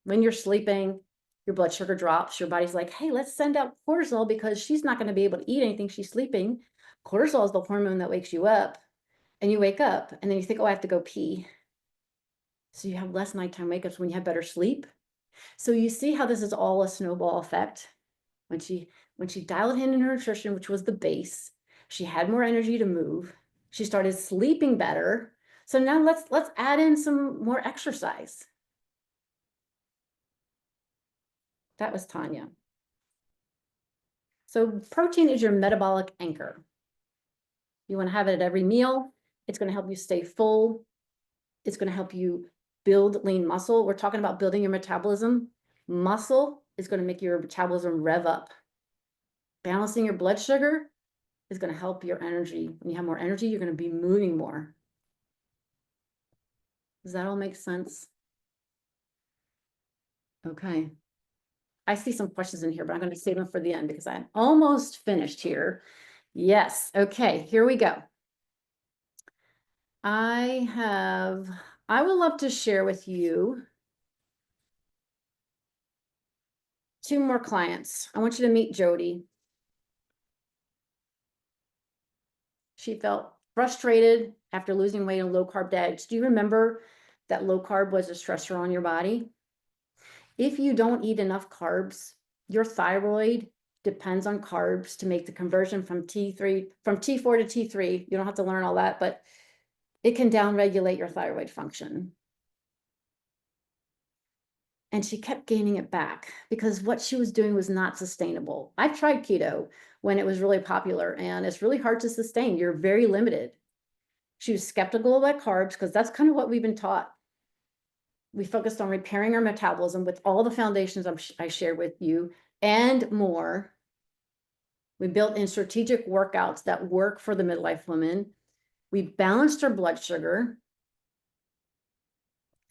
When you're sleeping, your blood sugar drops. Your body's like, hey, let's send out cortisol because she's not going to be able to eat anything. She's sleeping. Cortisol is the hormone that wakes you up. And you wake up and then you think, oh, I have to go pee. So you have less nighttime wake-ups when you have better sleep. So you see how this is all a snowball effect. When she dialed in her nutrition, which was the base, she had more energy to move. She started sleeping better. So now let's add in some more exercise. That was Tanya. So protein is your metabolic anchor. You want to have it at every meal. It's going to help you stay full. It's going to help you build lean muscle. We're talking about building your metabolism. Muscle is going to make your metabolism rev up. Balancing your blood sugar is going to help your energy. When you have more energy, you're going to be moving more. Does that all make sense? Okay. I see some questions in here, but I'm going to save them for the end because I'm almost finished here. Yes. Okay, here we go. I would love to share with you 2 more clients. I want you to meet Jody. She felt frustrated after losing weight on low carb diets. Do you remember that low carb was a stressor on your body? If you don't eat enough carbs, your thyroid depends on carbs to make the conversion from T4 to T3. You don't have to learn all that, but it can downregulate your thyroid function. And she kept gaining it back because what she was doing was not sustainable. I tried keto when it was really popular, and it's really hard to sustain. You're very limited. She was skeptical about carbs because that's kind of what we've been taught. We focused on repairing our metabolism with all the foundations I shared with you and more. We built in strategic workouts that work for the midlife woman. We balanced her blood sugar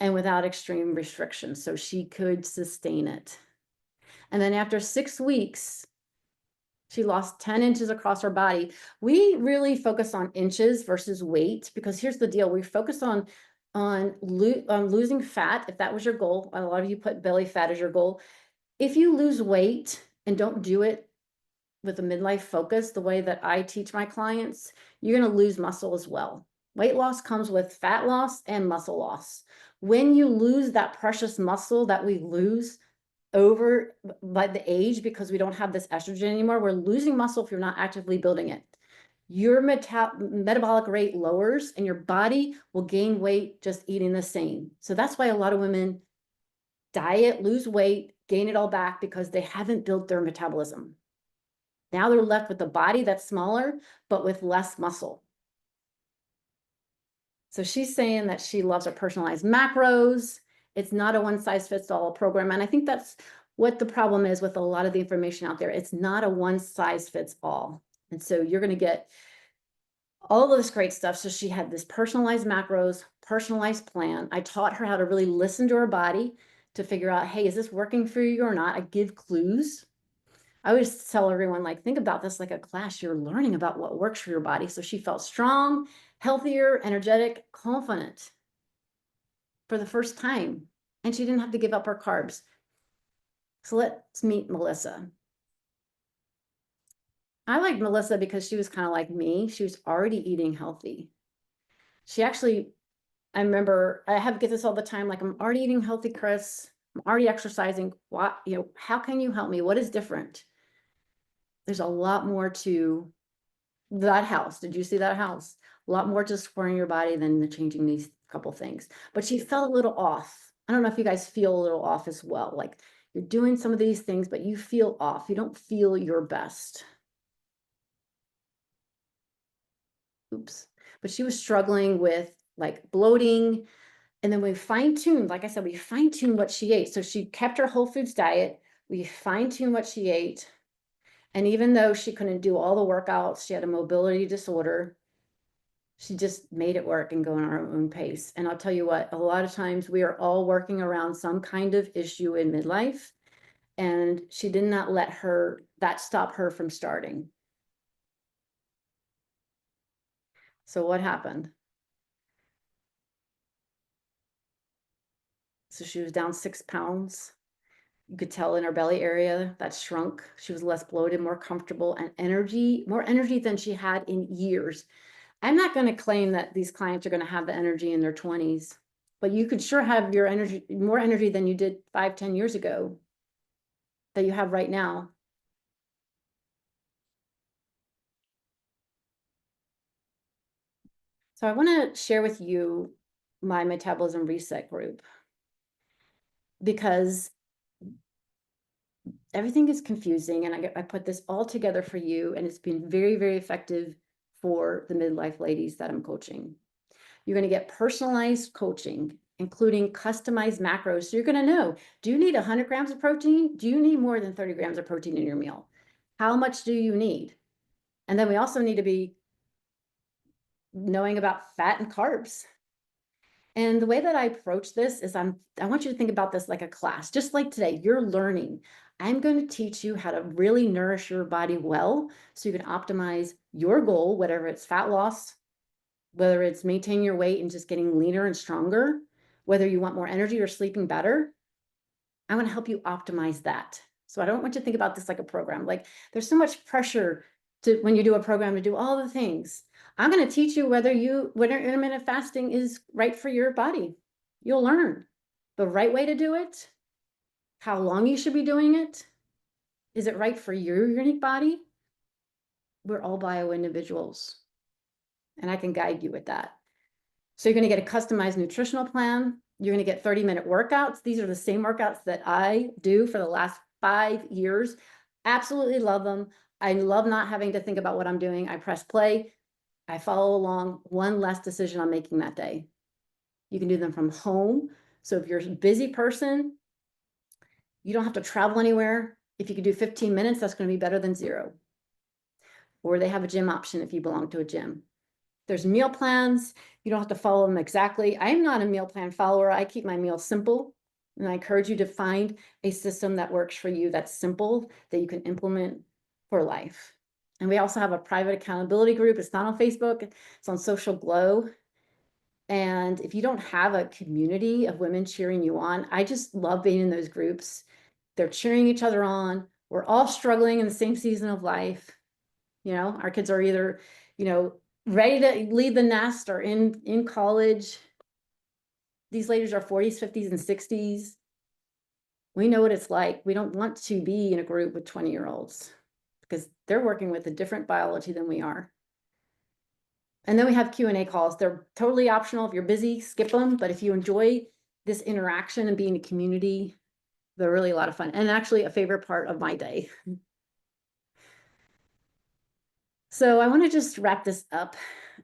and without extreme restrictions, so she could sustain it. And then after 6 weeks, she lost 10 inches across her body. We really focus on inches versus weight because here's the deal. We focus on losing fat, if that was your goal. A lot of you put belly fat as your goal. If you lose weight and don't do it with a midlife focus, the way that I teach my clients, you're going to lose muscle as well. Weight loss comes with fat loss and muscle loss. When you lose that precious muscle that we lose over by the age, because we don't have this estrogen anymore, we're losing muscle if you're not actively building it. Your metabolic rate lowers and your body will gain weight just eating the same. So that's why a lot of women diet, lose weight, gain it all back because they haven't built their metabolism. Now they're left with a body that's smaller, but with less muscle. So she's saying that she loves her personalized macros. It's not a one-size-fits-all program. And I think that's what the problem is with a lot of the information out there. It's not a one-size-fits-all. And so you're going to get all of this great stuff. So she had this personalized macros, personalized plan. I taught her how to really listen to her body to figure out, hey, is this working for you or not? I give clues. I always tell everyone, like, think about this like a class. You're learning about what works for your body. So she felt strong, healthier, energetic, confident for the first time. And she didn't have to give up her carbs. So let's meet Melissa. I like Melissa because she was kind of like me. She was already eating healthy. She actually, I remember, I have get this all the time, like, I'm already eating healthy, Chris. I'm already exercising. What, how can you help me? What is different? There's a lot more to that house. Did you see that house? A lot more to supporting your body than the changing these couple things. But she felt a little off. I don't know if you guys feel a little off as well. Like you're doing some of these things, but you feel off. You don't feel your best. Oops. But she was struggling with like bloating. And then we fine-tuned, like I said, we fine-tuned what she ate. So she kept her whole foods diet. We fine-tuned what she ate. And even though she couldn't do all the workouts, she had a mobility disorder, she just made it work and go on our own pace. And I'll tell you what, a lot of times we are all working around some kind of issue in midlife, and she did not let that stop her from starting. So what happened? So she was down 6 pounds. You could tell in her belly area that shrunk. She was less bloated, more comfortable, and more energy than she had in years. I'm not going to claim that these clients are going to have the energy in their 20s, but you could sure have your energy, more energy than you did 5-10 years ago that you have right now. So I want to share with you my metabolism reset group because everything is confusing, and I put this all together for you, and it's been very, very effective for the midlife ladies that I'm coaching. You're going to get personalized coaching, including customized macros. So you're going to know, do you need 100 grams of protein? Do you need more than 30 grams of protein in your meal? How much do you need? And then we also need to be knowing about fat and carbs. And the way that I approach this is I want you to think about this like a class, just like today, you're learning. I'm going to teach you how to really nourish your body well so you can optimize your goal, whatever it's fat loss, whether it's maintaining your weight and just getting leaner and stronger, whether you want more energy or sleeping better. I want to help you optimize that. So I don't want you to think about this like a program. Like there's so much pressure to when you do a program to do all the things. I'm going to teach you whether intermittent fasting is right for your body. You'll learn the right way to do it, how long you should be doing it. Is it right for your unique body? We're all bio individuals, and I can guide you with that. So you're going to get a customized nutritional plan. You're going to get 30-minute workouts. These are the same workouts that I do for the last 5 years. Absolutely love them. I love not having to think about what I'm doing. I press play. I follow along. One less decision I'm making that day. You can do them from home. So if you're a busy person, you don't have to travel anywhere. If you could do 15 minutes, that's going to be better than 0. Or they have a gym option if you belong to a gym. There's meal plans. You don't have to follow them exactly. I'm not a meal plan follower. I keep my meals simple. And I encourage you to find a system that works for you, that's simple, that you can implement for life. And we also have a private accountability group. It's not on Facebook. It's on Social Glow. And if you don't have a community of women cheering you on, I just love being in those groups. They're cheering each other on. We're all struggling in the same season of life. You know, our kids are either, ready to leave the nest or in college. These ladies are 40s, 50s, and 60s. We know what it's like. We don't want to be in a group with 20-year-olds because they're working with a different biology than we are. And then we have Q&A calls. They're totally optional. If you're busy, skip them. But if you enjoy this interaction and being a community, they're really a lot of fun. And actually a favorite part of my day. So I want to just wrap this up,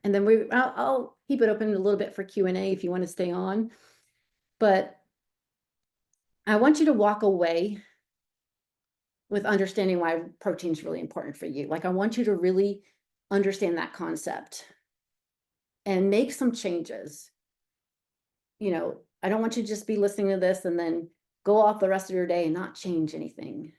and then I'll keep it open a little bit for Q&A if you want to stay on. But I want you to walk away with understanding why protein is really important for you. Like I want you to really understand that concept and make some changes. I don't want you to just be listening to this and then go off the rest of your day and not change anything.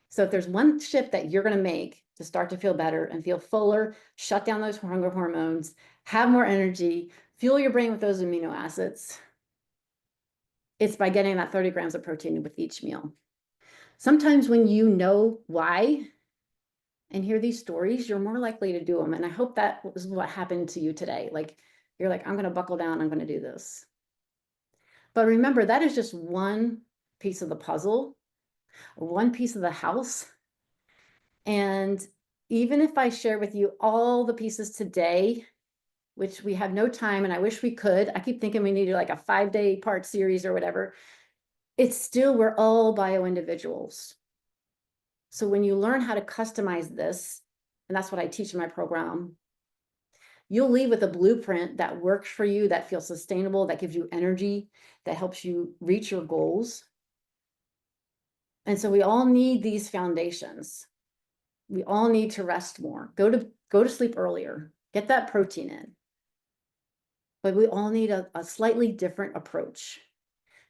So if there's one shift that you're going to make to start to feel better and feel fuller, shut down those hunger hormones, have more energy, fuel your brain with those amino acids, it's by getting that 30 grams of protein with each meal. Sometimes when you know why and hear these stories, you're more likely to do them. And I hope that was what happened to you today. Like, you're like, I'm going to buckle down. I'm going to do this. But remember, that is just one piece of the puzzle, one piece of the house. And even if I share with you all the pieces today, which we have no time, and I wish we could, I keep thinking we need like a 5-day part series or whatever, it's still, we're all bio individuals. So when you learn how to customize this, and that's what I teach in my program, you'll leave with a blueprint that works for you, that feels sustainable, that gives you energy, that helps you reach your goals. And so we all need these foundations. We all need to rest more, go to sleep earlier, get that protein in. But we all need a slightly different approach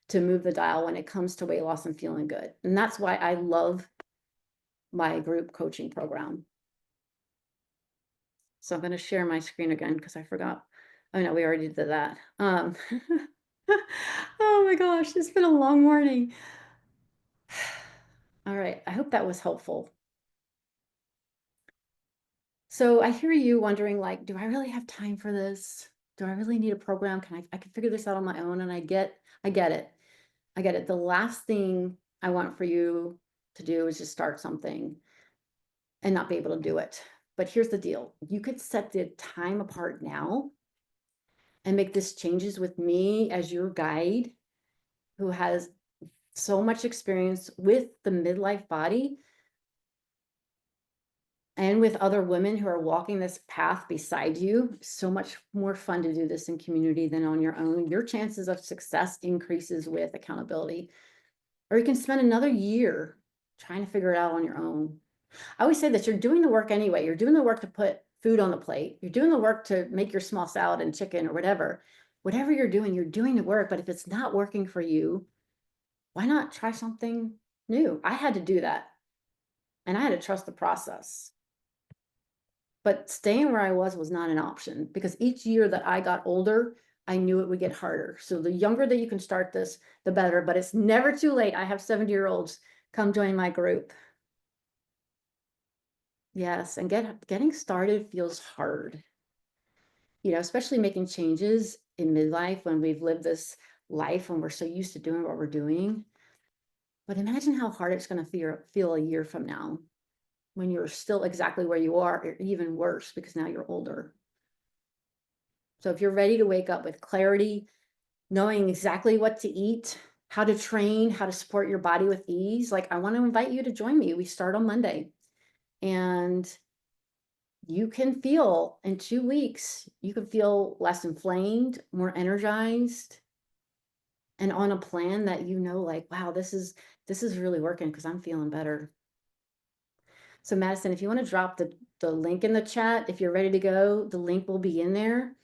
to move the dial when it comes to weight loss and feeling good. And that's why I love my group coaching program. So I'm going to share my screen again because I forgot. Oh no, we already did that. Oh my gosh, it's been a long morning. All right, I hope that was helpful. So I hear you wondering, like, do I really have time for this? Do I really need a program? I can figure this out on my own? And I get it. I get it. The last thing I want for you to do is just start something and not be able to do it. But here's the deal. You could set the time apart now and make this changes with me as your guide who has so much experience with the midlife body and with other women who are walking this path beside you. So much more fun to do this in community than on your own. Your chances of success increases with accountability. Or you can spend another year trying to figure it out on your own. I always say that you're doing the work anyway. You're doing the work to put food on the plate. You're doing the work to make your small salad and chicken or whatever. Whatever you're doing the work. But if it's not working for you, why not try something new? I had to do that. And I had to trust the process. But staying where I was not an option because each year that I got older, I knew it would get harder. So the younger that you can start this, the better. But it's never too late. I have 70-year-olds come join my group. Yes, and getting started feels hard. Especially making changes in midlife when we've lived this life when we're so used to doing what we're doing. But imagine how hard it's going to feel a year from now when you're still exactly where you are, or even worse, because now you're older. So if you're ready to wake up with clarity, knowing exactly what to eat, how to train, how to support your body with ease, like I want to invite you to join me. We start on Monday. And you can feel in 2 weeks, you can feel less inflamed, more energized, and on a plan that like, wow, this is really working because I'm feeling better. So Madison, if you want to drop the link in the chat, if you're ready to go, the link will be in there.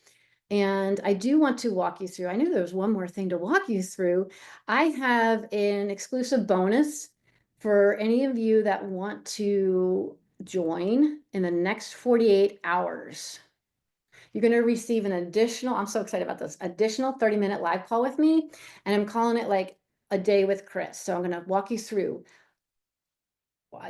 And I do want to walk you through, I knew there was one more thing to walk you through. I have an exclusive bonus for any of you that want to join in the next 48 hours. You're going to receive an additional, I'm so excited about this, additional 30-minute live call with me. And I'm calling it like a day with Chris. So I'm going to walk you through.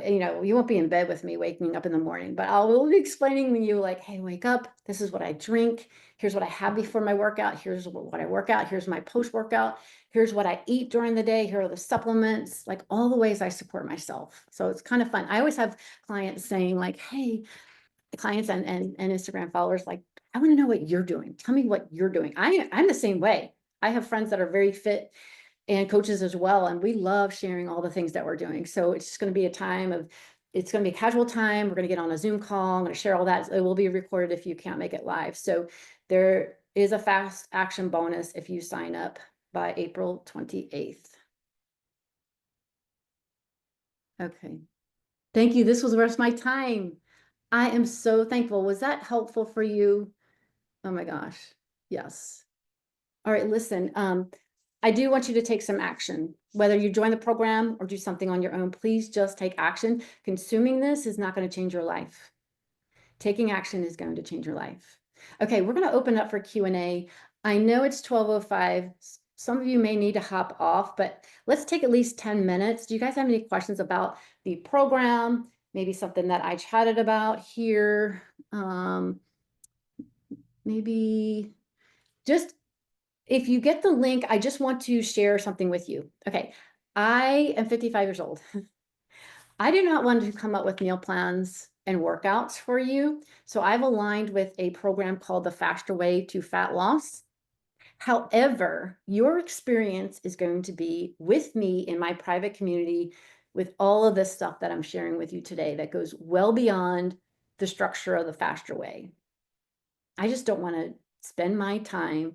You won't be in bed with me waking up in the morning, but will be explaining to you like, hey, wake up. This is what I drink. Here's what I have before my workout. Here's what I work out. Here's my post-workout. Here's what I eat during the day. Here are the supplements, like all the ways I support myself. So it's kind of fun. I always have clients saying like, hey, clients and Instagram followers, like, I want to know what you're doing. Tell me what you're doing. I'm the same way. I have friends that are very fit and coaches as well. And we love sharing all the things that we're doing. So it's just going to be it's going to be a casual time. We're going to get on a Zoom call. I'm going to share all that. It will be recorded if you can't make it live. So there is a fast action bonus if you sign up by April 28th. Okay. Thank you. This was worth my time. I am so thankful. Was that helpful for you? Oh my gosh. Yes. All right, listen, I do want you to take some action. Whether you join the program or do something on your own, please just take action. Consuming this is not going to change your life. Taking action is going to change your life. Okay, we're going to open up for Q&A. I know it's 12:05. Some of you may need to hop off, but let's take at least 10 minutes. Do you guys have any questions about the program? Maybe something that I chatted about here? Maybe just if you get the link, I just want to share something with you. Okay, I am 55 years old. I do not want to come up with meal plans and workouts for you. So I've aligned with a program called the Faster Way to Fat Loss. However, your experience is going to be with me in my private community with all of this stuff that I'm sharing with you today that goes well beyond the structure of the Faster Way. I just don't want to spend my time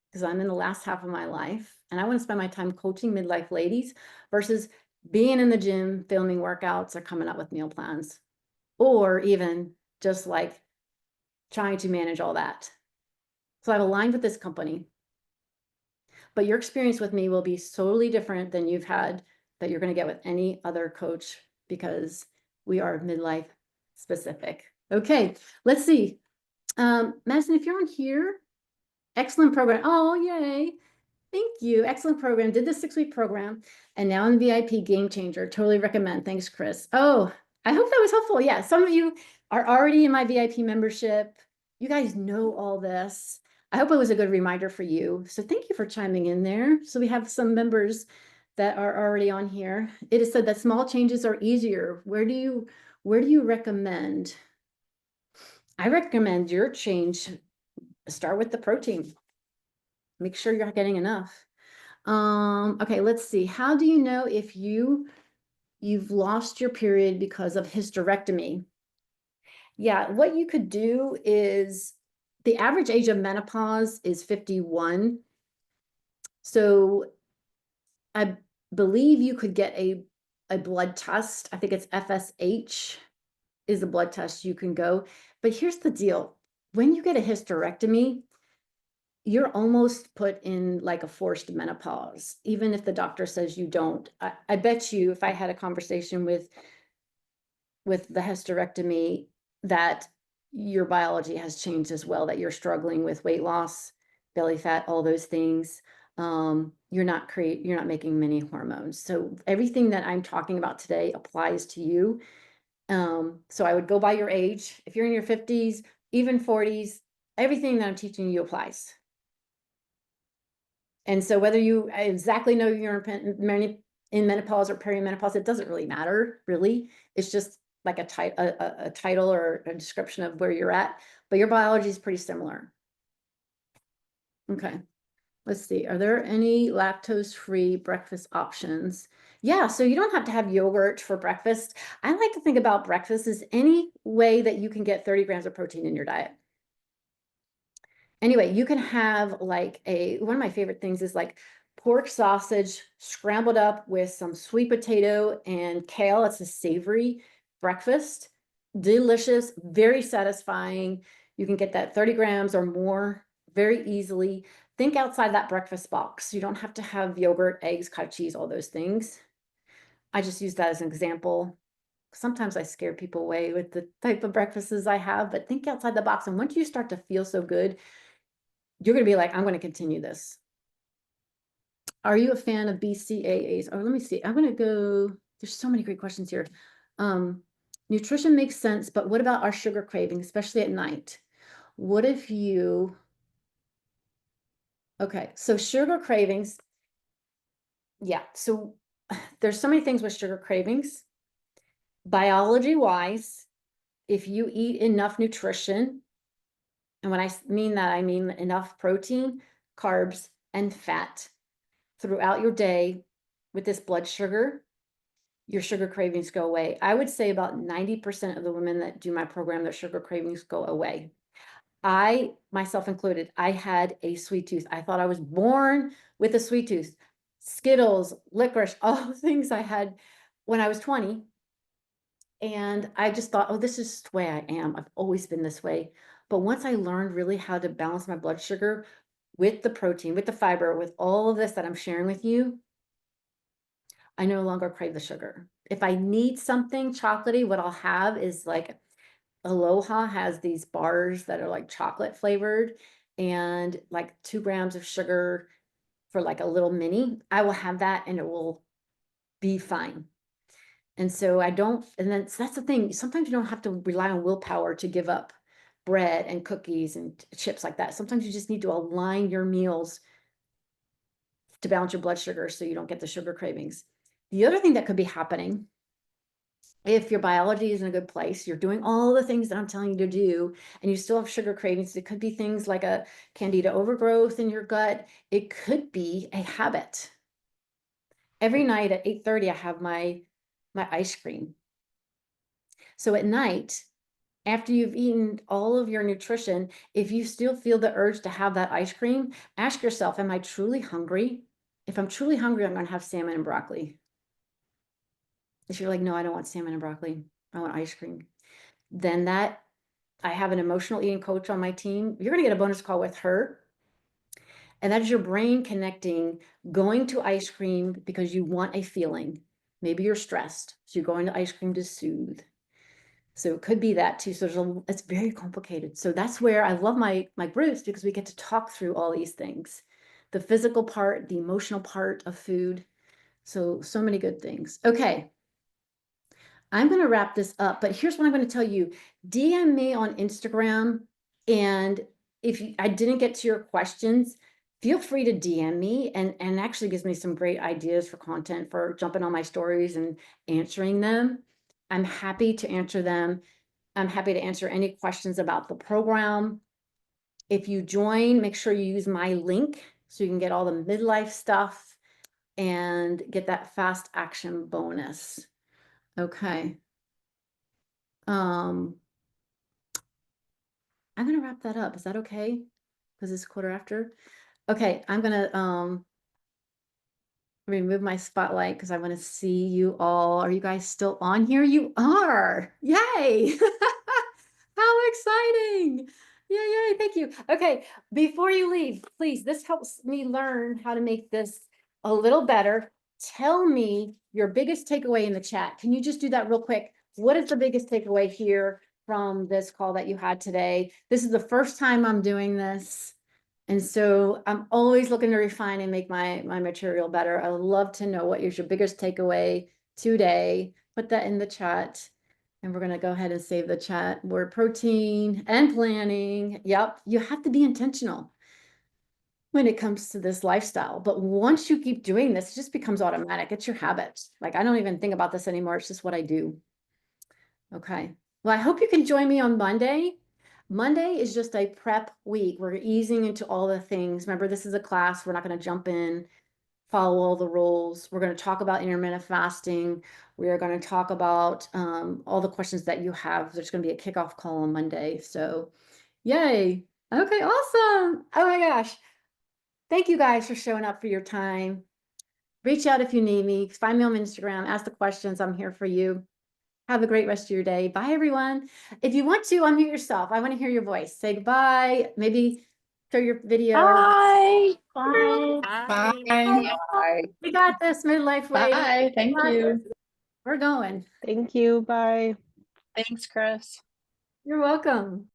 because I'm in the last half of my life and I want to spend my time coaching midlife ladies versus being in the gym, filming workouts or coming up with meal plans, or even just like trying to manage all that. So I've aligned with this company, but your experience with me will be totally different than you've had that you're going to get with any other coach because we are midlife specific. Okay, let's see. Madison, if you're on here, excellent program. Oh, yay. Thank you. Excellent program. Did the 6-week program and now in VIP game changer. Totally recommend. Thanks, Chris. Oh, I hope that was helpful. Yeah, some of you are already in my VIP membership. You guys know all this. I hope it was a good reminder for you. So thank you for chiming in there. So we have some members that are already on here. It is said that small changes are easier. Where do you recommend? I recommend your change. Start with the protein. Make sure you're getting enough. Okay, let's see. How do you know if you've lost your period because of hysterectomy? Yeah, what you could do is the average age of menopause is 51. So I believe you could get a a blood test. I think it's FSH is a blood test you can go. But here's the deal. When you get a hysterectomy, you're almost put in like a forced menopause, even if the doctor says you don't. I bet you if I had a conversation with the hysterectomy that your biology has changed as well, that you're struggling with weight loss, belly fat, all those things. You're not making many hormones. So everything that I'm talking about today applies to you. So I would go by your age. If you're in your 50s, even 40s, everything that I'm teaching you applies. And so whether you exactly know you're in menopause or perimenopause, it doesn't really matter, really. It's just like a title or a description of where you're at, but your biology is pretty similar. Okay, let's see. Are there any lactose-free breakfast options? Yeah, so you don't have to have yogurt for breakfast. I like to think about breakfast as any way that you can get 30 grams of protein in your diet. Anyway, you can have like one of my favorite things is like pork sausage scrambled up with some sweet potato and kale. It's a savory breakfast. Delicious, very satisfying. You can get that 30 grams or more very easily. Think outside that breakfast box. You don't have to have yogurt, eggs, cottage cheese, all those things. I just use that as an example. Sometimes I scare people away with the type of breakfasts I have, but think outside the box. And once you start to feel so good, you're going to be like, I'm going to continue this. Are you a fan of BCAAs? Or let me see. I'm going to go. There's so many great questions here. Nutrition makes sense, but what about our sugar craving, especially at night? What if you, okay, so sugar cravings. Yeah, so there's so many things with sugar cravings. Biology wise, if you eat enough nutrition, and when I mean that, I mean enough protein, carbs, and fat throughout your day with this blood sugar, your sugar cravings go away. I would say about 90% of the women that do my program, their sugar cravings go away. I, myself included, I had a sweet tooth. I thought I was born with a sweet tooth. Skittles, licorice, all the things I had when I was 20. And I just thought, oh, this is the way I am. I've always been this way. But once I learned really how to balance my blood sugar with the protein, with the fiber, with all of this that I'm sharing with you, I no longer crave the sugar. If I need something chocolatey, what I'll have is like Aloha has these bars that are like chocolate flavored and like 2 grams of sugar for like a little mini. I will have that and it will be fine. And so I don't, and then so that's the thing. Sometimes you don't have to rely on willpower to give up bread and cookies and chips like that. Sometimes you just need to align your meals to balance your blood sugar so you don't get the sugar cravings. The other thing that could be happening, if your biology is in a good place, you're doing all the things that I'm telling you to do, and you still have sugar cravings, it could be things like a candida overgrowth in your gut. It could be a habit. Every night at 8:30, I have my ice cream. So at night, after you've eaten all of your nutrition, if you still feel the urge to have that ice cream, ask yourself, am I truly hungry? If I'm truly hungry, I'm going to have salmon and broccoli. If you're like, no, I don't want salmon and broccoli, I want ice cream, then that I have an emotional eating coach on my team. You're going to get a bonus call with her. And that is your brain connecting, going to ice cream because you want a feeling. Maybe you're stressed. So you're going to ice cream to soothe. So it could be that too. So it's very complicated. So that's where I love my groups, because we get to talk through all these things, the physical part, the emotional part of food. So many good things. Okay. I'm going to wrap this up, but here's what I'm going to tell you. DM me on Instagram. And if I didn't get to your questions, feel free to DM me, and actually gives me some great ideas for content for jumping on my stories and answering them. I'm happy to answer them. I'm happy to answer any questions about the program. If you join, make sure you use my link so you can get all the midlife stuff and get that fast action bonus. Okay. I'm gonna wrap that up. Is that okay? Because it's 1/4 after. Okay, I'm gonna remove my spotlight because I want to see you all. Are you guys still on here? You are. Yay. How exciting. Yay. Thank you. Okay. Before you leave, please, this helps me learn how to make this a little better. Tell me your biggest takeaway in the chat. Can you just do that real quick? What is the biggest takeaway here from this call that you had today? This is the first time I'm doing this. And so I'm always looking to refine and make my material better. I would love to know what is your biggest takeaway today. Put that in the chat. And we're going to go ahead and save the chat. Word protein and planning. Yep. You have to be intentional when it comes to this lifestyle. But once you keep doing this, it just becomes automatic. It's your habit. Like, I don't even think about this anymore. It's just what I do. Okay. Well, I hope you can join me on Monday. Monday is just a prep week. We're easing into all the things. Remember, this is a class. We're not going to jump in, follow all the rules. We're going to talk about intermittent fasting. We are going to talk about all the questions that you have. There's going to be a kickoff call on Monday. So yay. Okay, awesome. Oh my gosh. Thank you guys for showing up for your time. Reach out if you need me. Find me on Instagram. Ask the questions. I'm here for you. Have a great rest of your day. Bye, everyone. If you want to, unmute yourself. I want to hear your voice. Say goodbye. Maybe show your video. Bye. Bye. Bye. Bye. We got this, midlife lady. Bye. Thank you. We're going. Thank you. Bye. Thanks, Chris. You're welcome.